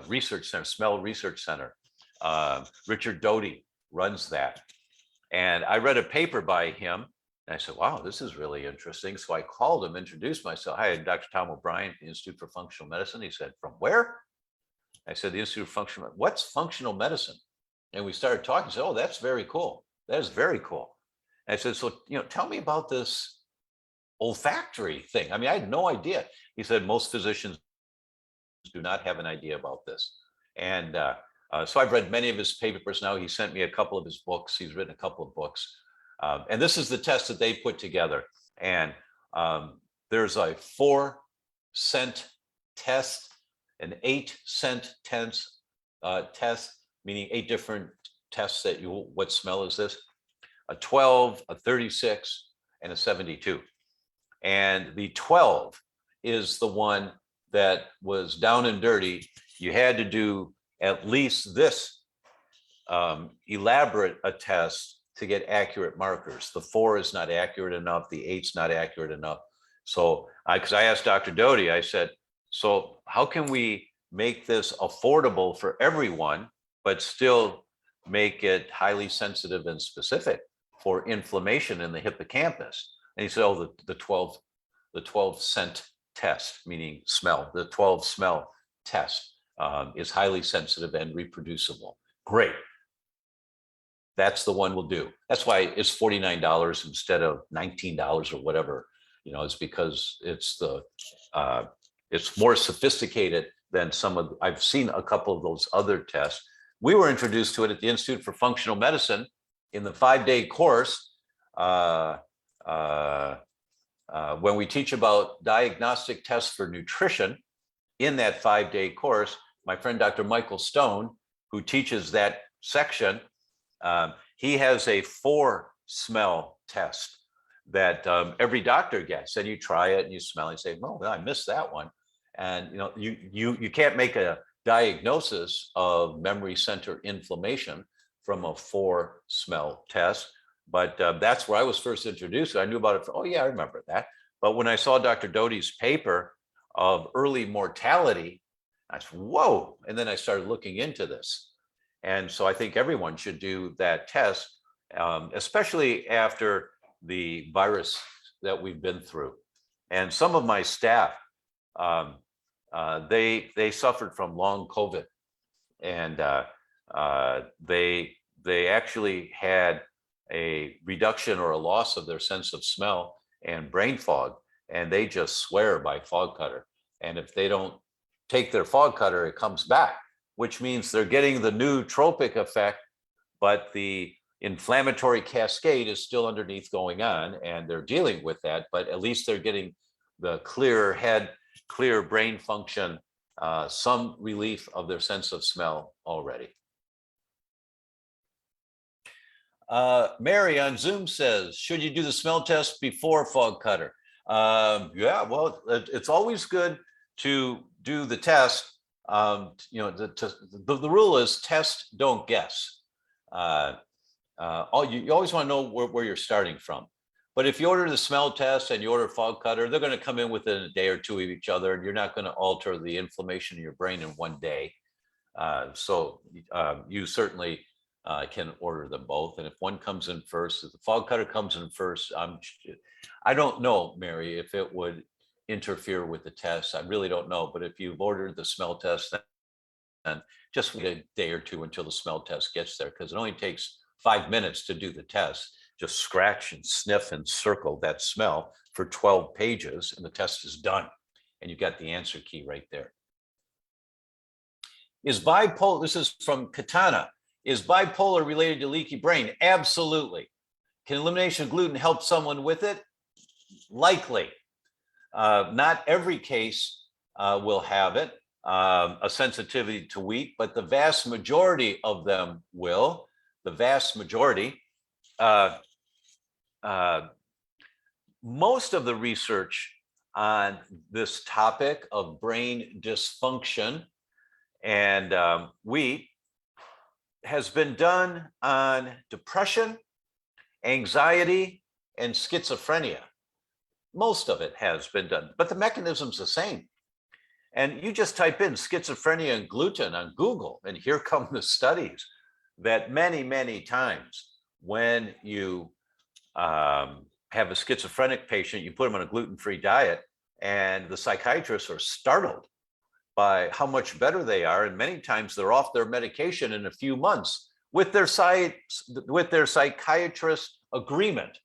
Research Center, Smell Research Center. Richard Doty runs that. And I read a paper by him, and I said, wow, this is really interesting. So I called him, introduced myself. Hi, I'm Dr. Tom O'Brien, the Institute for Functional Medicine. He said, from where? I said, the Institute of Functional Medicine. What's functional medicine? And we started talking. He said, oh, that's very cool. That is very cool. And I said, so, you know, tell me about this olfactory thing. I mean, I had no idea. He said, most physicians do not have an idea about this. And so I've read many of his papers now. He sent me a couple of his books. He's written a couple of books. And this is the test that they put together. And there's a 4-scent test, an 8-scent test, meaning 8 different tests that what smell is this? A 12, a 36, and a 72. And the 12 is the one that was down and dirty. You had to do at least this elaborate a test to get accurate markers. The 4 is not accurate enough. The 8's not accurate enough. So because I asked Dr. Doty, I said, so how can we make this affordable for everyone, but still make it highly sensitive and specific for inflammation in the hippocampus? And he said, oh, the 12 scent test, meaning smell, the 12 smell test is highly sensitive and reproducible. Great. That's the one we'll do. That's why it's $49 instead of $19 or whatever. You know, it's because it's more sophisticated than I've seen a couple of those other tests. We were introduced to it at the Institute for Functional Medicine in the 5-day course when we teach about diagnostic tests for nutrition. In that 5-day course, my friend Dr. Michael Stone, who teaches that section, he has a 4-smell test that every doctor gets, and you try it and you smell and you say, oh, I missed that one. And you know, you can't make a diagnosis of memory center inflammation from a 4-smell test. But that's where I was first introduced. I knew about it. Oh yeah, I remember that. But when I saw Dr. Doty's paper of early mortality, I said, whoa. And then I started looking into this. And so I think everyone should do that test, especially after the virus that we've been through. And some of my staff, they suffered from long COVID, and they actually had a reduction or a loss of their sense of smell and brain fog, and they just swear by fog cutter. And if they don't take their fog cutter, it comes back, which means they're getting the nootropic effect, but the inflammatory cascade is still underneath going on, and they're dealing with that, but at least they're getting the clear head, clear brain function, some relief of their sense of smell already. Mary on Zoom says, should you do the smell test before fog cutter? Yeah, well, it's always good to do the test. You know, the rule is test, don't guess. You always want to know where you're starting from. But if you order the smell test and you order fog cutter, they're going to come in within a day or two of each other, and you're not going to alter the inflammation in your brain in one day. So you certainly can order them both. And if one comes in first, if the fog cutter comes in first, I don't know, Mary, if it would interfere with the test. I really don't know. But if you've ordered the smell test, then just wait a day or two until the smell test gets there, because it only takes 5 minutes to do the test. Just scratch and sniff and circle that smell for 12 pages, and the test is done. And you've got the answer key right there. Is bipolar, this is from Katana, is bipolar related to leaky brain? Absolutely. Can elimination of gluten help someone with it? Likely. Not every case will have it, a sensitivity to wheat, but the vast majority of them will. The vast majority. Most of the research on this topic of brain dysfunction and wheat has been done on depression, anxiety, and schizophrenia. Most of it has been done, but the mechanism's the same. And you just type in schizophrenia and gluten on Google, and here come the studies that many, many times when you have a schizophrenic patient, you put them on a gluten-free diet, and the psychiatrists are startled by how much better they are. And many times they're off their medication in a few months with their psychiatrist agreement,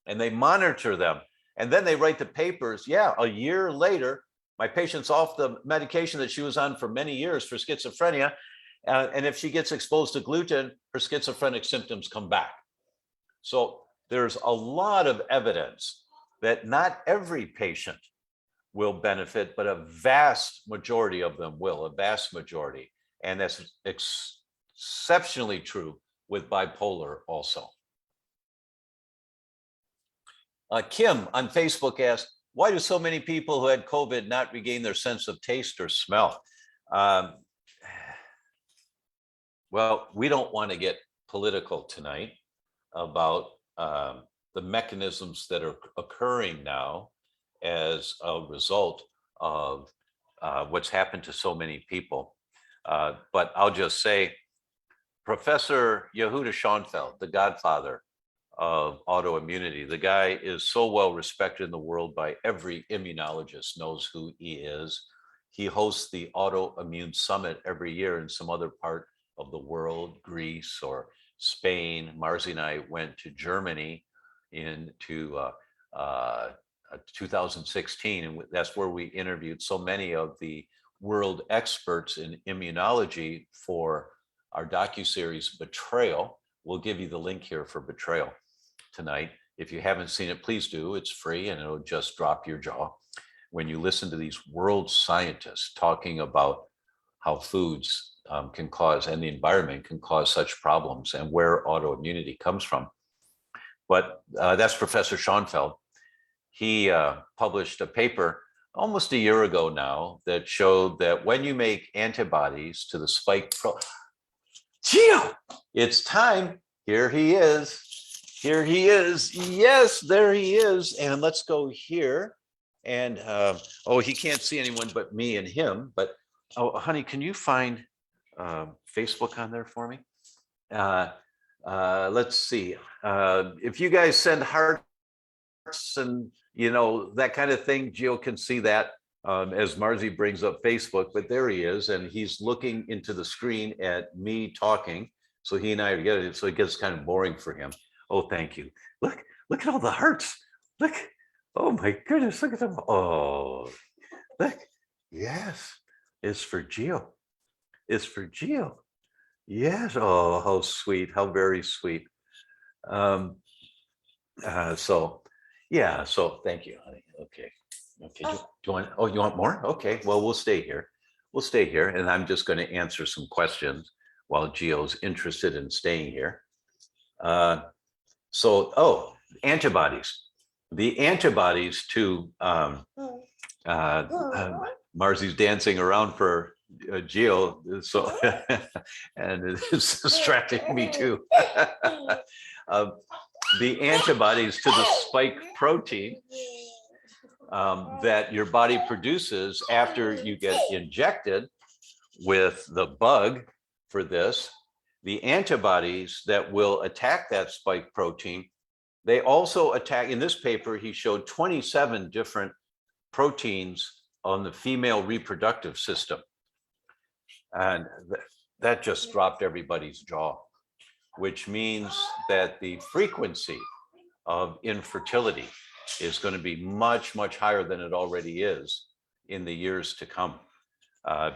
and they monitor them. And then they write the papers. Yeah, a year later, my patient's off the medication that she was on for many years for schizophrenia. And if she gets exposed to gluten, her schizophrenic symptoms come back. So there's a lot of evidence that not every patient will benefit, but a vast majority of them will, a vast majority. And that's exceptionally true with bipolar also. Kim on Facebook asked, why do so many people who had COVID not regain their sense of taste or smell? Well, we don't want to get political tonight about the mechanisms that are occurring now as a result of what's happened to so many people. But I'll just say, Professor Yehuda Schoenfeld, the godfather of autoimmunity, the guy is so well respected in the world by every immunologist, knows who he is. He hosts the autoimmune summit every year in some other part of the world, Greece or Spain. Marzi and I went to Germany into 2016, and that's where we interviewed so many of the world experts in immunology for our docuseries Betrayal. We'll give you the link here for Betrayal tonight. If you haven't seen it, please do. It's free, and it'll just drop your jaw when you listen to these world scientists talking about how foods can cause, and the environment can cause, such problems, and where autoimmunity comes from. But that's Professor Schoenfeld. He published a paper almost a year ago now that showed that when you make antibodies to the spike Gio, it's time. Here he is. Here he is. Yes, there he is. And let's go here. And oh, he can't see anyone but me and him. But oh, honey, can you find Facebook on there for me? Let's see. If you guys send hearts and that kind of thing, Gio can see that as Marzi brings up Facebook. But there he is, and he's looking into the screen at me talking. So he and I are together. So it gets kind of boring for him. Oh, thank you. Look at all the hearts. Look. Oh my goodness, look at them. Oh, look. Yes, it's for Gio. It's for Gio. Yes. Oh, how sweet. How very sweet. So yeah, so thank you, honey. Okay. Okay. Do you want, oh, you want more? Okay. Well, we'll stay here. We'll stay here. And I'm just going to answer some questions while Gio's interested in staying here. Oh, antibodies. The antibodies to Marzi's dancing around for Gio, so and it's distracting me too. The antibodies to the spike protein that your body produces after you get injected with the bug for this, the antibodies that will attack that spike protein, they also attack, in this paper, he showed 27 different proteins on the female reproductive system. And that just dropped everybody's jaw, which means that the frequency of infertility is going to be much, much higher than it already is in the years to come,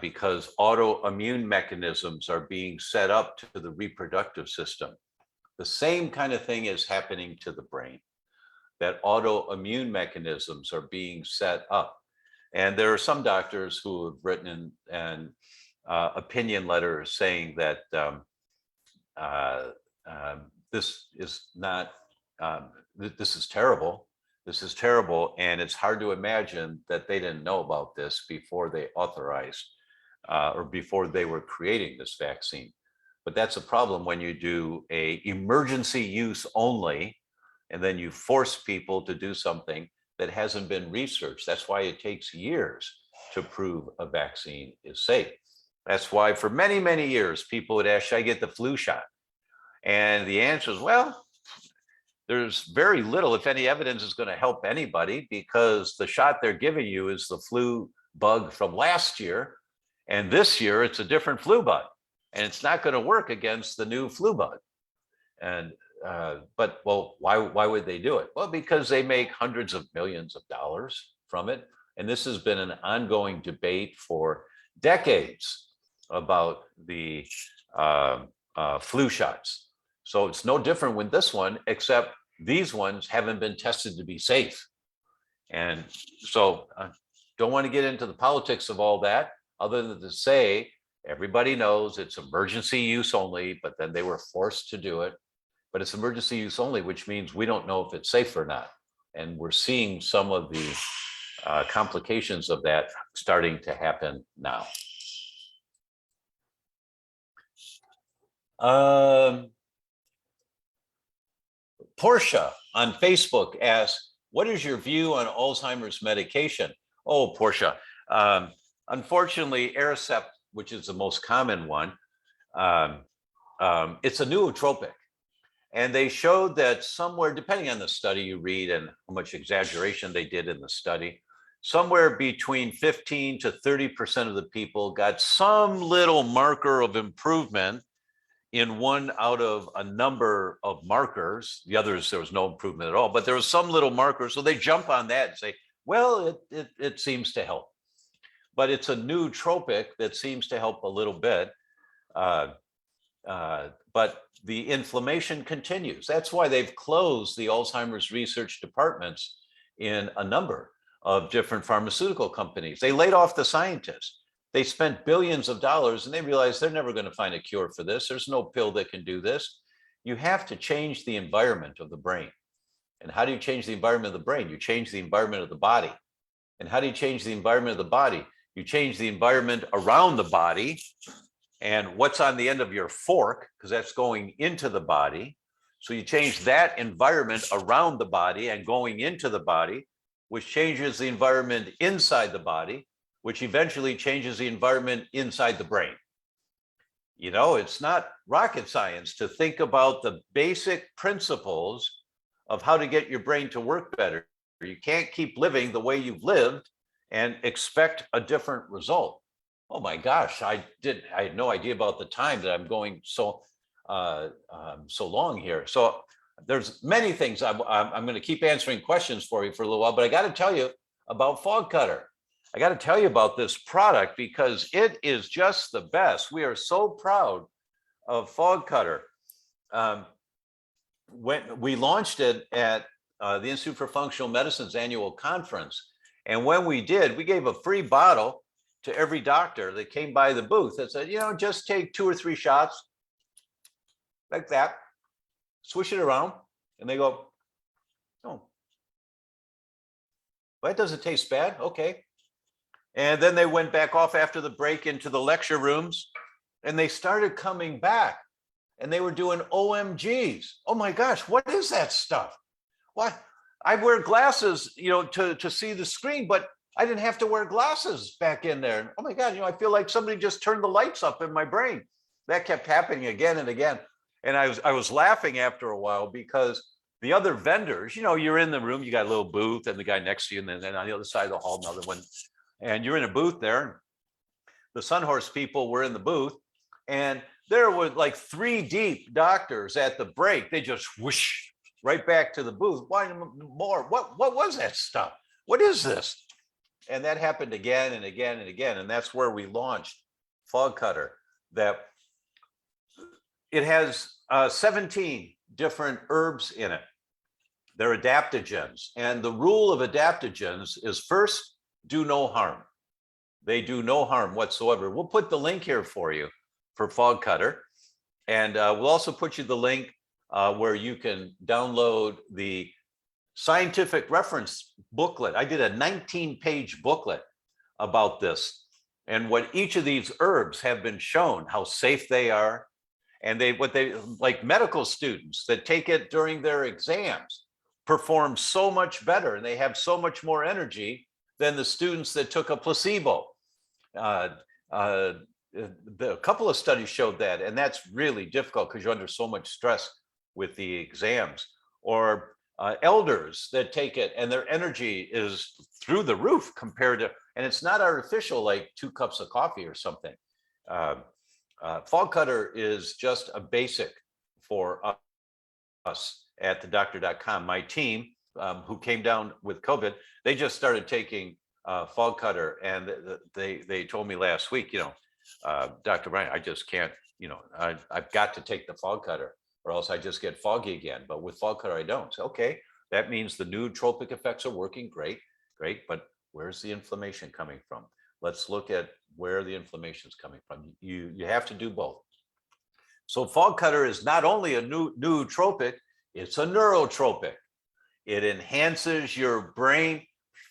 because autoimmune mechanisms are being set up to the reproductive system. The same kind of thing is happening to the brain, that autoimmune mechanisms are being set up. And there are some doctors who have written an opinion letters saying that this is not, this is terrible. This is terrible. And it's hard to imagine that they didn't know about this before they authorized or before they were creating this vaccine. But that's a problem when you do a emergency use only, and then you force people to do something that hasn't been researched. That's why it takes years to prove a vaccine is safe. That's why for many, many years, people would ask, should I get the flu shot? And the answer is, well, there's very little, if any, evidence is going to help anybody, because the shot they're giving you is the flu bug from last year. And this year, it's a different flu bug. And it's not going to work against the new flu bug. And but well, why would they do it? Well, because they make hundreds of millions of dollars from it. And this has been an ongoing debate for decades about the flu shots. So it's no different with this one, except these ones haven't been tested to be safe. And so don't want to get into the politics of all that, other than to say, everybody knows it's emergency use only, but then they were forced to do it. But it's emergency use only, which means we don't know if it's safe or not. And we're seeing some of the complications of that starting to happen now. Portia on Facebook asks, what is your view on Alzheimer's medication? Oh, Portia, unfortunately, Aricept, which is the most common one, it's a nootropic. And they showed that somewhere, depending on the study you read and how much exaggeration they did in the study, somewhere between 15 to 30% of the people got some little marker of improvement in one out of a number of markers. The others, there was no improvement at all, but there was some little marker. So they jump on that and say, well, it seems to help. But it's a nootropic that seems to help a little bit. But the inflammation continues. That's why they've closed the Alzheimer's research departments in a number of different pharmaceutical companies. They laid off the scientists. They spent billions of dollars and they realized they're never going to find a cure for this. There's no pill that can do this. You have to change the environment of the brain. And how do you change the environment of the brain? You change the environment of the body. And how do you change the environment of the body? You change the environment around the body and what's on the end of your fork, because that's going into the body. So you change that environment around the body and going into the body, which changes the environment inside the body, which eventually changes the environment inside the brain. You know, it's not rocket science to think about the basic principles of how to get your brain to work better. You can't keep living the way you've lived and expect a different result. Oh my gosh, I had no idea about the time that I'm going so long here. So there's many things. I'm going to keep answering questions for you for a little while, but I got to tell you about Fog Cutter. I got to tell you about this product because it is just the best. We are so proud of Fog Cutter. When we launched it at the Institute for Functional Medicine's annual conference, and when we did, we gave a free bottle to every doctor that came by the booth that said, you know, just take 2 or 3 shots like that, swish it around, and they go, oh, well, that doesn't taste bad. Okay. And then they went back off after the break into the lecture rooms, and they started coming back, and they were doing OMGs. Oh my gosh, what is that stuff? Why? I wear glasses, you know, to see the screen, but I didn't have to wear glasses back in there. Oh my God, you know, I feel like somebody just turned the lights up in my brain. That kept happening again and again. And I was laughing after a while because the other vendors, you know, you're in the room, you got a little booth and the guy next to you, and then on the other side of the hall, another one. And you're in a booth there. The Sunhorse people were in the booth, and there were like 3 deep doctors at the break. They just whoosh right back to the booth. Why more? What was that stuff? What is this? And that happened again and again and again. And that's where we launched Fog Cutter. That it has 17 different herbs in it. They're adaptogens. And the rule of adaptogens is first, do no harm. They do no harm whatsoever. We'll put the link here for you for Fog Cutter. And we'll also put you the link where you can download the scientific reference booklet. I did a 19-page booklet about this and what each of these herbs have been shown, how safe they are. And what they, like medical students that take it during their exams, perform so much better, and they have so much more energy than the students that took a placebo. A couple of studies showed that, and that's really difficult because you're under so much stress with the exams. Or elders that take it and their energy is through the roof compared to, and it's not artificial like 2 cups of coffee or something. Fog Cutter is just a basic for us at theDr.com. My team, who came down with COVID, they just started taking Fog Cutter, and they told me last week, you know, Dr. Brian, I just can't, you know, I've got to take the Fog Cutter or else I just get foggy again. But with Fog Cutter, I don't. So, okay, that means the nootropic effects are working. Great, but where's the inflammation coming from? Let's look at where the inflammation is coming from. You have to do both. So Fog Cutter is not only a nootropic, it's a neurotropic. It enhances your brain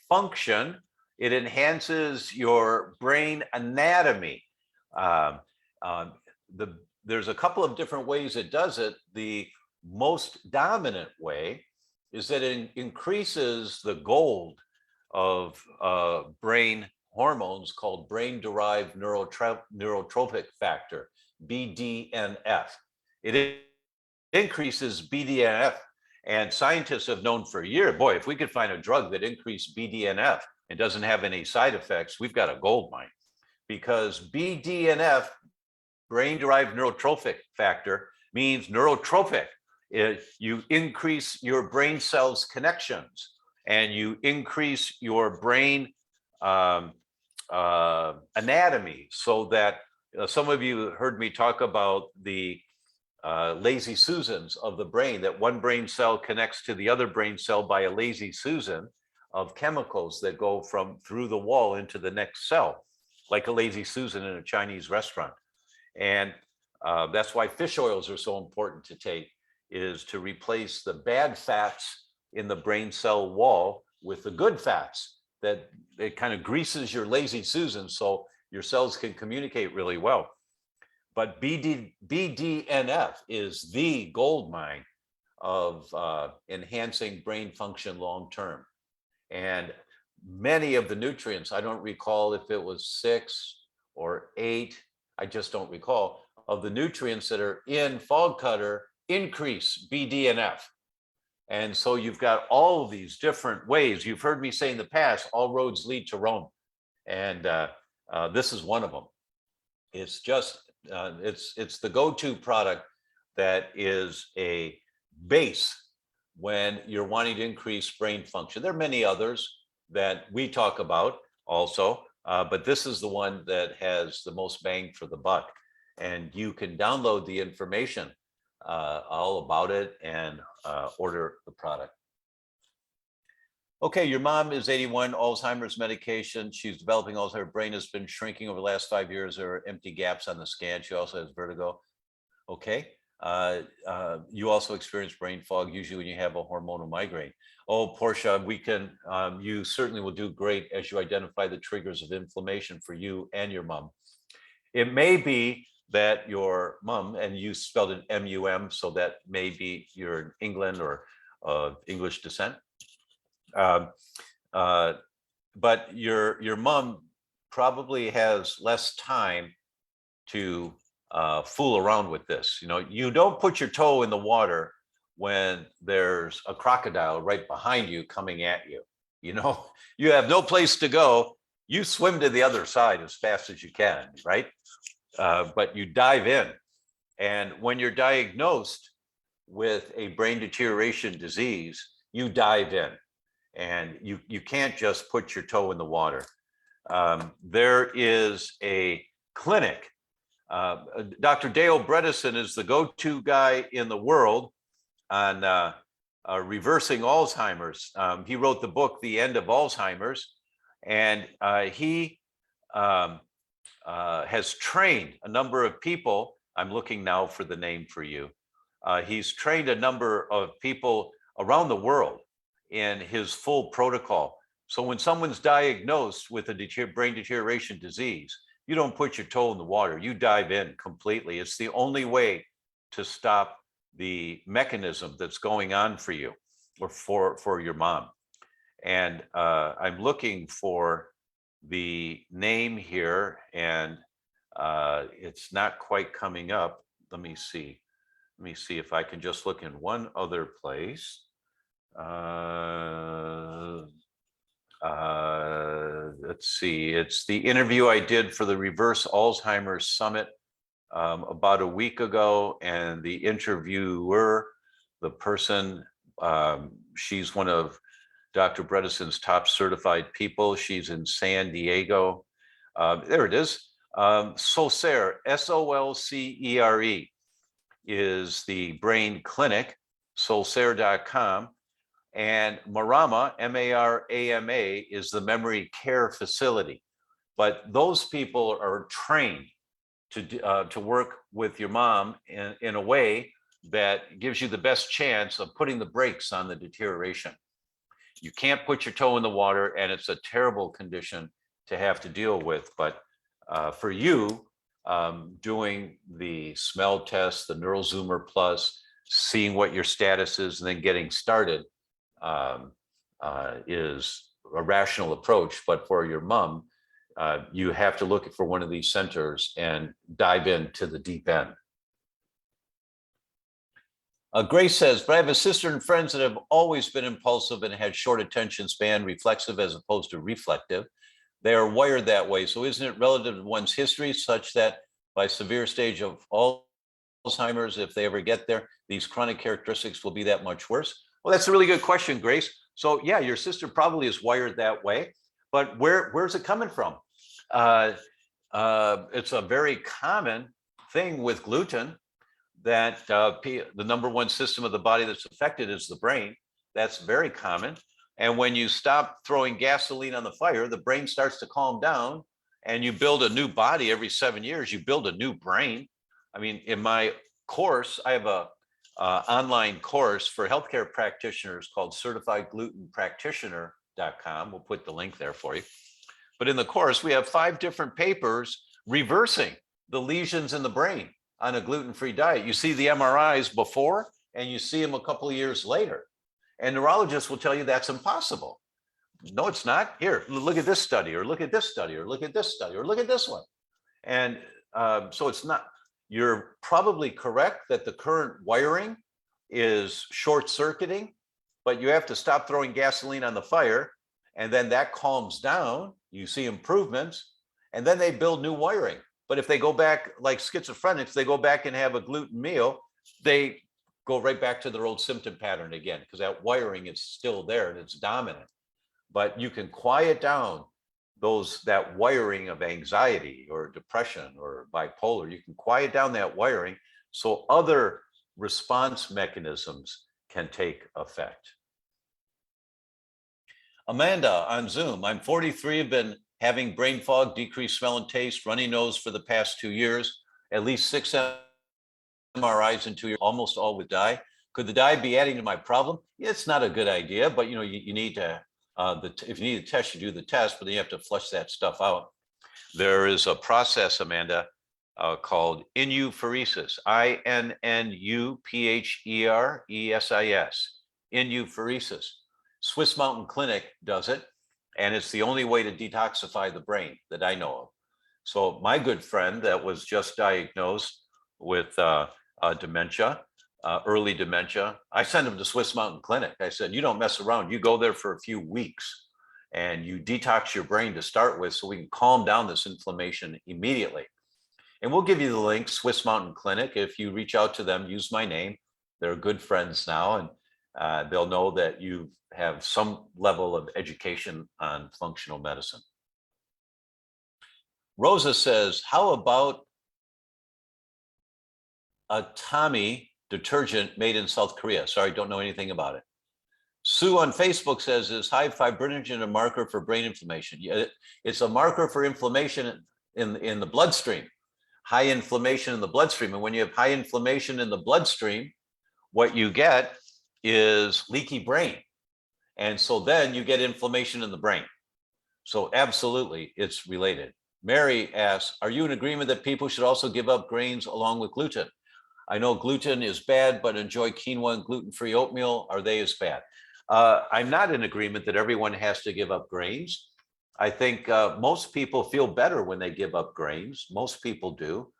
function. It enhances your brain anatomy. There's a couple of different ways it does it. The most dominant way is that it increases the gold of brain hormones called brain-derived neurotrophic factor, BDNF. It increases BDNF, and scientists have known for a year, boy, if we could find a drug that increased BDNF and doesn't have any side effects, we've got a gold mine. Because BDNF, brain-derived neurotrophic factor, means neurotropic. You increase your brain cells connections, and you increase your brain anatomy, so that some of you heard me talk about the lazy Susans of the brain, that one brain cell connects to the other brain cell by a lazy Susan of chemicals that go through the wall into the next cell, like a lazy Susan in a Chinese restaurant. And that's why fish oils are so important to take, is to replace the bad fats in the brain cell wall with the good fats. That it kind of greases your lazy Susan so your cells can communicate really well. but BDNF is the gold mine of enhancing brain function long term. And many of the nutrients, I don't recall if it was 6 or 8, I just don't recall, of the nutrients that are in Fog Cutter increase BDNF. And so you've got all of these different ways. You've heard me say in the past, all roads lead to Rome. And this is one of them. It's just, it's the go-to product that is a base when you're wanting to increase brain function. There are many others that we talk about also, but this is the one that has the most bang for the buck. And you can download the information all about it and order the product. Okay, your mom is 81, Alzheimer's medication. She's developing Alzheimer's. Her brain has been shrinking over the last 5 years. There are empty gaps on the scan. She also has vertigo. Okay. You also experience brain fog, usually when you have a hormonal migraine. Oh, Portia, we can, you certainly will do great as you identify the triggers of inflammation for you and your mom. It may be that your mom, and you spelled it M-U-M, so that may be you're in England or English descent. But your mom probably has less time to fool around with this. You know, you don't put your toe in the water when there's a crocodile right behind you coming at you. You know, you have no place to go. You swim to the other side as fast as you can, right? But you dive in. And when you're diagnosed with a brain deterioration disease, you dive in. And you can't just put your toe in the water. There is a clinic. Dr. Dale Bredesen is the go-to guy in the world on reversing Alzheimer's. He wrote the book, The End of Alzheimer's, and he has trained a number of people. I'm looking now for the name for you. He's trained a number of people around the world in his full protocol. So when someone's diagnosed with a brain deterioration disease, you don't put your toe in the water, you dive in completely. It's the only way to stop the mechanism that's going on for you or for your mom. And I'm looking for the name here, and it's not quite coming up. Let me see if I can just look in one other place. Let's see, it's the interview I did for the Reverse Alzheimer's Summit about a week ago, and the interviewer, the person, she's one of Dr. Bredesen's top certified people. She's in San Diego. There it is. Solcere, S-O-L-C-E-R-E is the brain clinic, solcere.com. And Marama, M-A-R-A-M-A, is the memory care facility. But those people are trained to work with your mom in a way that gives you the best chance of putting the brakes on the deterioration. You can't put your toe in the water, and it's a terrible condition to have to deal with. But for you, doing the smell test, the Neural Zoomer Plus, seeing what your status is, and then getting started is a rational approach. But for your mom, you have to look for one of these centers and dive into the deep end. Grace says, but I have a sister and friends that have always been impulsive and had short attention span, reflexive as opposed to reflective. They are wired that way. So isn't it relative to one's history such that by severe stage of Alzheimer's, if they ever get there, these chronic characteristics will be that much worse? Well, that's a really good question, Grace. So yeah, your sister probably is wired that way, but where's it coming from? It's a very common thing with gluten that the number one system of the body that's affected is the brain. That's very common. And when you stop throwing gasoline on the fire, the brain starts to calm down, and you build a new body every 7 years. You build a new brain. I mean, in my course, I have a online course for healthcare practitioners called CertifiedGlutenPractitioner.com. We'll put the link there for you. But in the course, we have 5 different papers reversing the lesions in the brain on a gluten-free diet. You see the MRIs before and you see them a couple of years later. And neurologists will tell you that's impossible. No, it's not. Here, look at this study, or look at this study, or look at this study, or look at this one. And so it's not, you're probably correct that the current wiring is short-circuiting, but you have to stop throwing gasoline on the fire, and then that calms down, you see improvements, and then they build new wiring. But if they go back, like schizophrenics, they go back and have a gluten meal, they go right back to their old symptom pattern again, because that wiring is still there and it's dominant. But you can quiet down that wiring of anxiety or depression or bipolar. You can quiet down that wiring so other response mechanisms can take effect. Amanda on Zoom, I'm 43, have been having brain fog, decreased smell and taste, runny nose for the past 2 years, at least 6 MRIs in 2 years, almost all with dye. Could the dye be adding to my problem? It's not a good idea, but you need to, if you need a test, you do the test, but then you have to flush that stuff out. There is a process, Amanda, called inupheresis, INNUPHERESIS, inupheresis. Swiss Mountain Clinic does it, and it's the only way to detoxify the brain that I know of. So my good friend that was just diagnosed with dementia, early dementia, I sent him to Swiss Mountain Clinic. I said, you don't mess around. You go there for a few weeks and you detox your brain to start with so we can calm down this inflammation immediately. And we'll give you the link, Swiss Mountain Clinic. If you reach out to them, use my name. They're good friends now, and they'll know that you have some level of education on functional medicine. Rosa says, how about a Tommy detergent made in South Korea? Sorry, don't know anything about it. Sue on Facebook says, is high fibrinogen a marker for brain inflammation? Yeah, it's a marker for inflammation in the bloodstream, high inflammation in the bloodstream. And when you have high inflammation in the bloodstream, what you get is leaky brain. And so then you get inflammation in the brain. So absolutely, it's related. Mary asks, are you in agreement that people should also give up grains along with gluten? I know gluten is bad, but enjoy quinoa and gluten-free oatmeal. Are they as bad? I'm not in agreement that everyone has to give up grains. I think most people feel better when they give up grains. Most people do.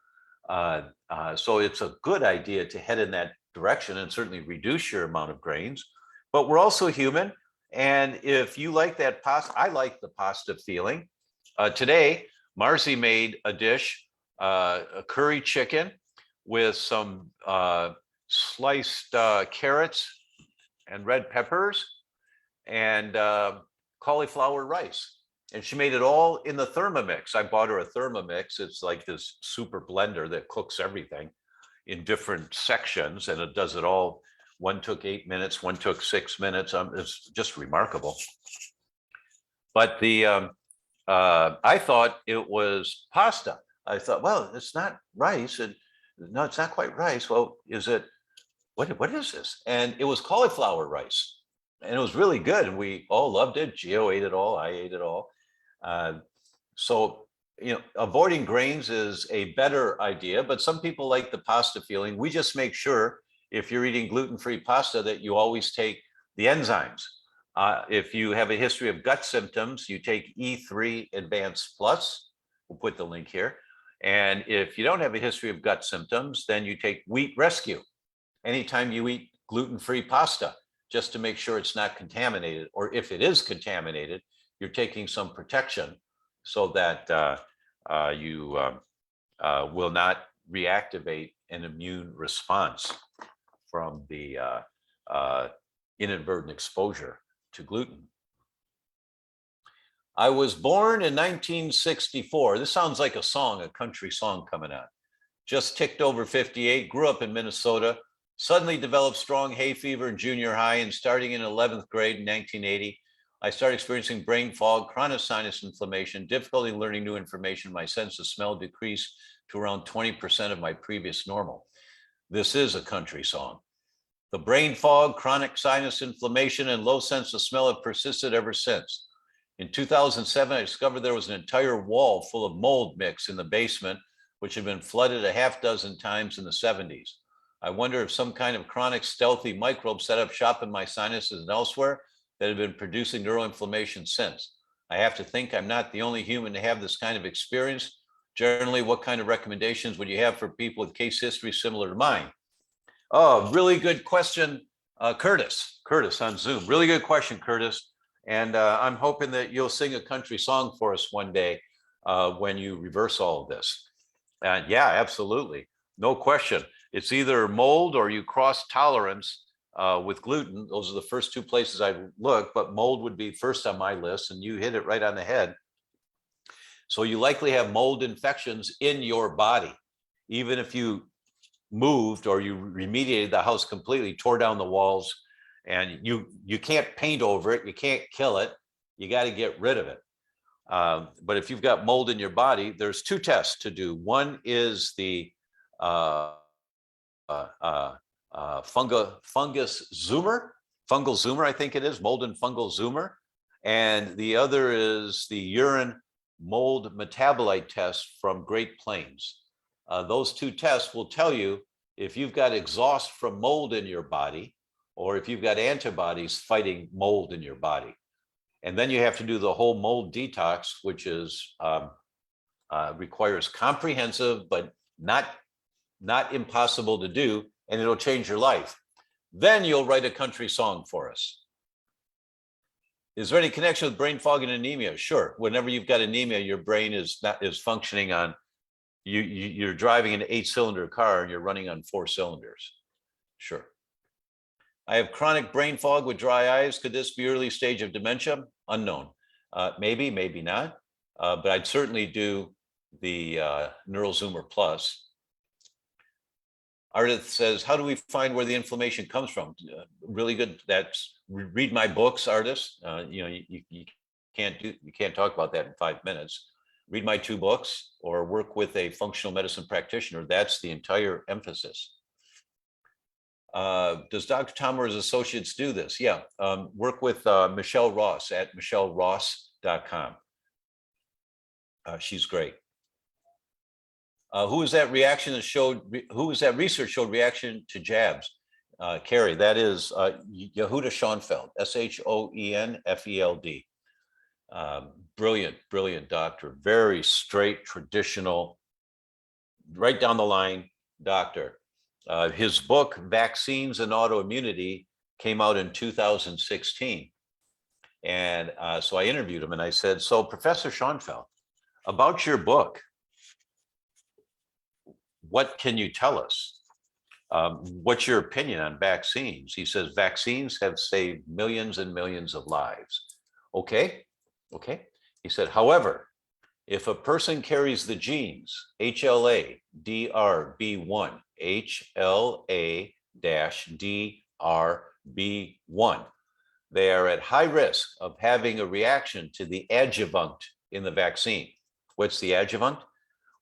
So it's a good idea to head in that direction and certainly reduce your amount of grains. But we're also human. And if you like that pasta, I like the pasta feeling. Today, Marcy made a dish, a curry chicken with some sliced carrots and red peppers and cauliflower rice. And she made it all in the Thermomix. I bought her a Thermomix. It's like this super blender that cooks everything in different sections, and it does it all. One took 8 minutes, one took 6 minutes. It's just remarkable. But I thought it was pasta. I thought, well, it's not rice. And no, it's not quite rice. Well, is it? What is this? And it was cauliflower rice, and it was really good. And we all loved it. Gio ate it all. I ate it all. So avoiding grains is a better idea. But some people like the pasta feeling. We just make sure, if you're eating gluten-free pasta, that you always take the enzymes. If you have a history of gut symptoms, you take E3 Advanced Plus. We'll put the link here. And if you don't have a history of gut symptoms, then you take Wheat Rescue anytime you eat gluten-free pasta, just to make sure it's not contaminated. Or if it is contaminated, you're taking some protection so that you will not reactivate an immune response from the inadvertent exposure to gluten. I was born in 1964. This sounds like a song, a country song coming out. Just ticked over 58, grew up in Minnesota, suddenly developed strong hay fever in junior high, and starting in 11th grade in 1980, I started experiencing brain fog, chronic sinus inflammation, difficulty learning new information. My sense of smell decreased to around 20% of my previous normal. This is a country song. The brain fog, chronic sinus inflammation, and low sense of smell have persisted ever since. In 2007, I discovered there was an entire wall full of mold mix in the basement which had been flooded a half dozen times in the 70s. I wonder if some kind of chronic stealthy microbe set up shop in my sinuses and elsewhere that had been producing neuroinflammation since. I have to think I'm not the only human to have this kind of experience. Generally, what kind of recommendations would you have for people with case history similar to mine? Oh, really good question, Curtis. Curtis on Zoom. Really good question, Curtis. And I'm hoping that you'll sing a country song for us one day when you reverse all of this. Yeah, absolutely. No question. It's either mold or you cross tolerance with gluten. Those are the first two places I look, but mold would be first on my list, and you hit it right on the head. So you likely have mold infections in your body, even if you moved or you remediated the house completely, tore down the walls, and you can't paint over it, you can't kill it, you got to get rid of it. But if you've got mold in your body, there's two tests to do. One is the fungal zoomer, I think it is, mold and fungal zoomer. And the other is the urine mold metabolite test from Great Plains. Those two tests will tell you if you've got exhaust from mold in your body, or if you've got antibodies fighting mold in your body. And then you have to do the whole mold detox, which is requires comprehensive, but not impossible to do, and it'll change your life. Then you'll write a country song for us. Is there any connection with brain fog and anemia? Sure. Whenever you've got anemia, your brain is functioning on, you're driving an 8-cylinder car and you're running on 4 cylinders. Sure. I have chronic brain fog with dry eyes. Could this be early stage of dementia? Unknown. Maybe, maybe not. But I'd certainly do the Neural Zoomer Plus. Ardith says, how do we find where the inflammation comes from? Really good. That's read my books, artists. You can't talk about that in 5 minutes. Read my 2 books or work with a functional medicine practitioner. That's the entire emphasis. Does Dr. Tom or his associates do this? Yeah, work with Michelle Ross at michelleross.com. She's great. Who was that reaction that showed, who was that research showed reaction to jabs? Carrie, that is Yehuda Schoenfeld, Schoenfeld. Brilliant, brilliant doctor, very straight, traditional, right down the line doctor. His book, Vaccines and Autoimmunity, came out in 2016. And so I interviewed him and I said, so Professor Schoenfeld, about your book, what can you tell us? What's your opinion on vaccines? He says, vaccines have saved millions and millions of lives. Okay. He said, however, if a person carries the genes HLA-DRB1, HLA-DRB1, they are at high risk of having a reaction to the adjuvant in the vaccine. What's the adjuvant?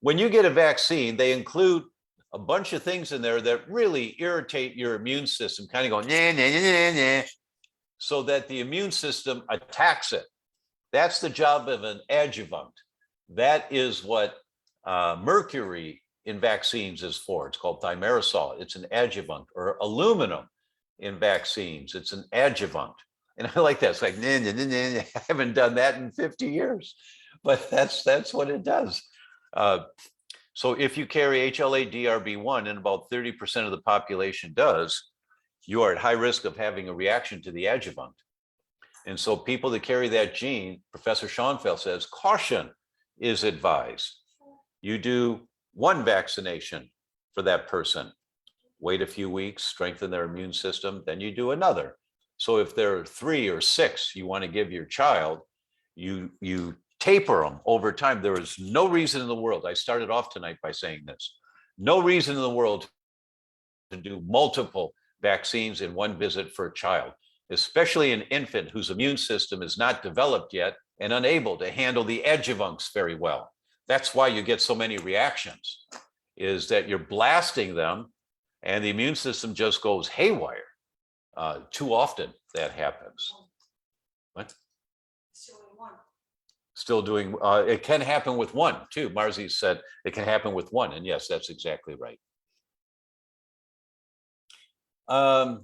When you get a vaccine, they include a bunch of things in there that really irritate your immune system, kind of going, nah, nah, nah, nah, so that the immune system attacks it. That's the job of an adjuvant. That is what mercury in vaccines is for. It's called thimerosal. It's an adjuvant. Or aluminum in vaccines. It's an adjuvant. And I like that. It's like, nah, nah, nah, nah. I haven't done that in 50 years. But that's what it does. So if you carry HLA-DRB1, and about 30% of the population does, you are at high risk of having a reaction to the adjuvant. And so people that carry that gene, Professor Schoenfeld says, caution is advised. You do 1 vaccination for that person, wait a few weeks, strengthen their immune system, then you do another. So if there are 3 or 6 you want to give your child, you taper them over time. There is no reason in the world, I started off tonight by saying this, no reason in the world to do multiple vaccines in 1 visit for a child, especially an infant whose immune system is not developed yet and unable to handle the adjuvants very well. That's why you get so many reactions, is that you're blasting them and the immune system just goes haywire. Too often that happens. What? Still doing, it can happen with one too. Marzi said it can happen with one. And yes, that's exactly right. My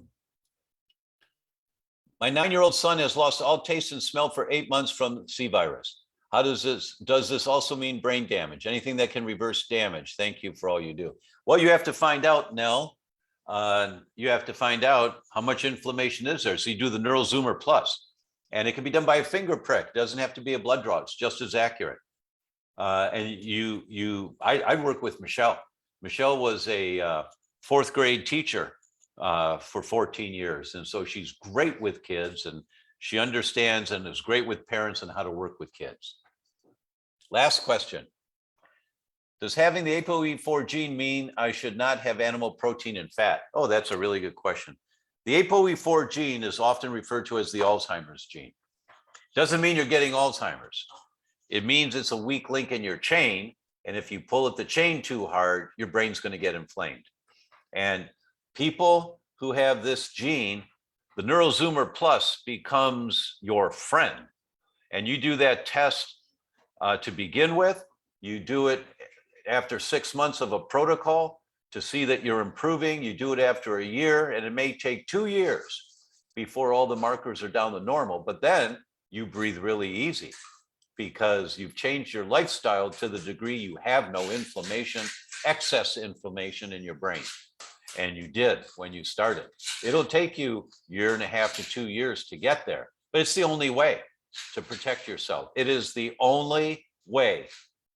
9-year-old son has lost all taste and smell for 8 months from C virus. How does this also mean brain damage? Anything that can reverse damage? Thank you for all you do. Well, you have to find out, Nell. You have to find out how much inflammation is there. So you do the neural zoomer plus, and it can be done by a finger prick. It doesn't have to be a blood draw. It's just as accurate. And I work with Michelle. Michelle was a 4th grade teacher for 14 years. And so she's great with kids, and she understands and is great with parents and how to work with kids. Last question. Does having the ApoE4 gene mean I should not have animal protein and fat? Oh, that's a really good question. The ApoE4 gene is often referred to as the Alzheimer's gene. Doesn't mean you're getting Alzheimer's. It means it's a weak link in your chain. And if you pull at the chain too hard, your brain's going to get inflamed. And people who have this gene, the neural zoomer plus becomes your friend. And you do that test to begin with. You do it after 6 months of a protocol to see that you're improving. You do it after a year, and it may take 2 years before all the markers are down to normal. But then you breathe really easy because you've changed your lifestyle to the degree you have no inflammation, excess inflammation in your brain. And you did when you started. It'll take you 1.5 to 2 years to get there, but it's the only way to protect yourself. It is the only way.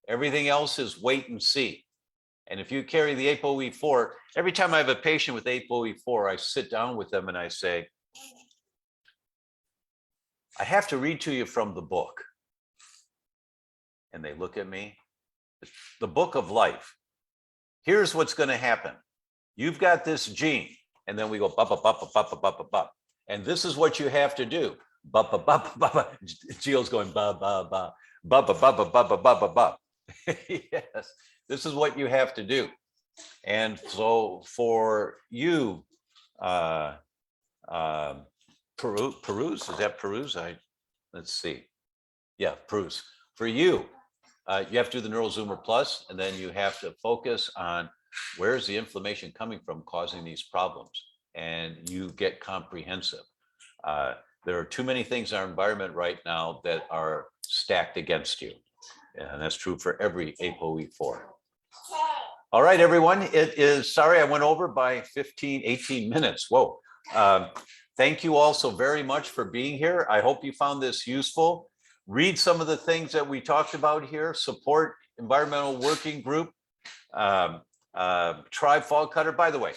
Everything else is wait and see. And if you carry the ApoE4, every time I have a patient with ApoE4, I sit down with them and I say, I have to read to you from the book. And they look at me, the book of life. Here's what's going to happen. You've got this gene, and then we go bop, bop, bop, bop, bop, bop, bop, bop. And this is what you have to do. Bop, bop, bop, bop, bop. Gio's going ba, ba, ba, ba, ba, ba, ba, ba, ba, ba, ba, ba. Yes, this is what you have to do. And so for you, Peruse, is that Peruse? Let's see. Yeah, Peruse. For you, you have to do the neural zoomer plus, and then you have to focus on where's the inflammation coming from causing these problems, and you get comprehensive. There are too many things in our environment right now that are stacked against you, and that's true for every ApoE4. All right, everyone, it is, sorry I went over by 18 minutes. Whoa. Thank you all so very much for being here. I hope you found this useful. Read some of the things that we talked about here. Support Environmental Working Group. Try Fall Cutter. By the way,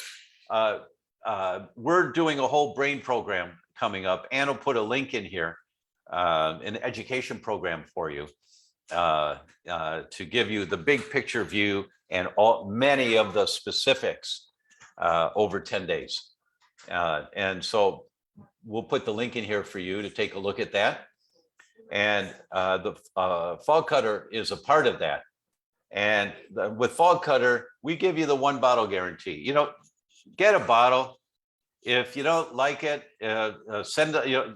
we're doing a whole brain program coming up. Ann will put a link in here, an education program for you to give you the big picture view and many of the specifics over 10 days. And so we'll put the link in here for you to take a look at that. And the Fall Cutter is a part of that. And with Fall Cutter, we give you the 1 bottle guarantee. You know, get a bottle. If you don't like it, send it, you know,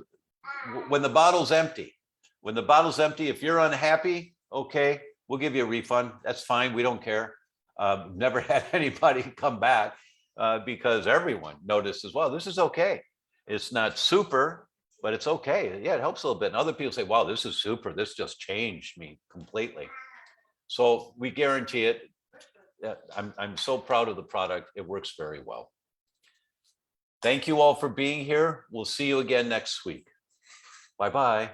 when the bottle's empty. When the bottle's empty, if you're unhappy, okay, we'll give you a refund. That's fine. We don't care. Never had anybody come back because everyone noticed as well. This is okay. It's not super, but it's okay. Yeah, it helps a little bit. And other people say, wow, this is super. This just changed me completely. So we guarantee it. I'm so proud of the product. It works very well. Thank you all for being here. We'll see you again next week. Bye-bye.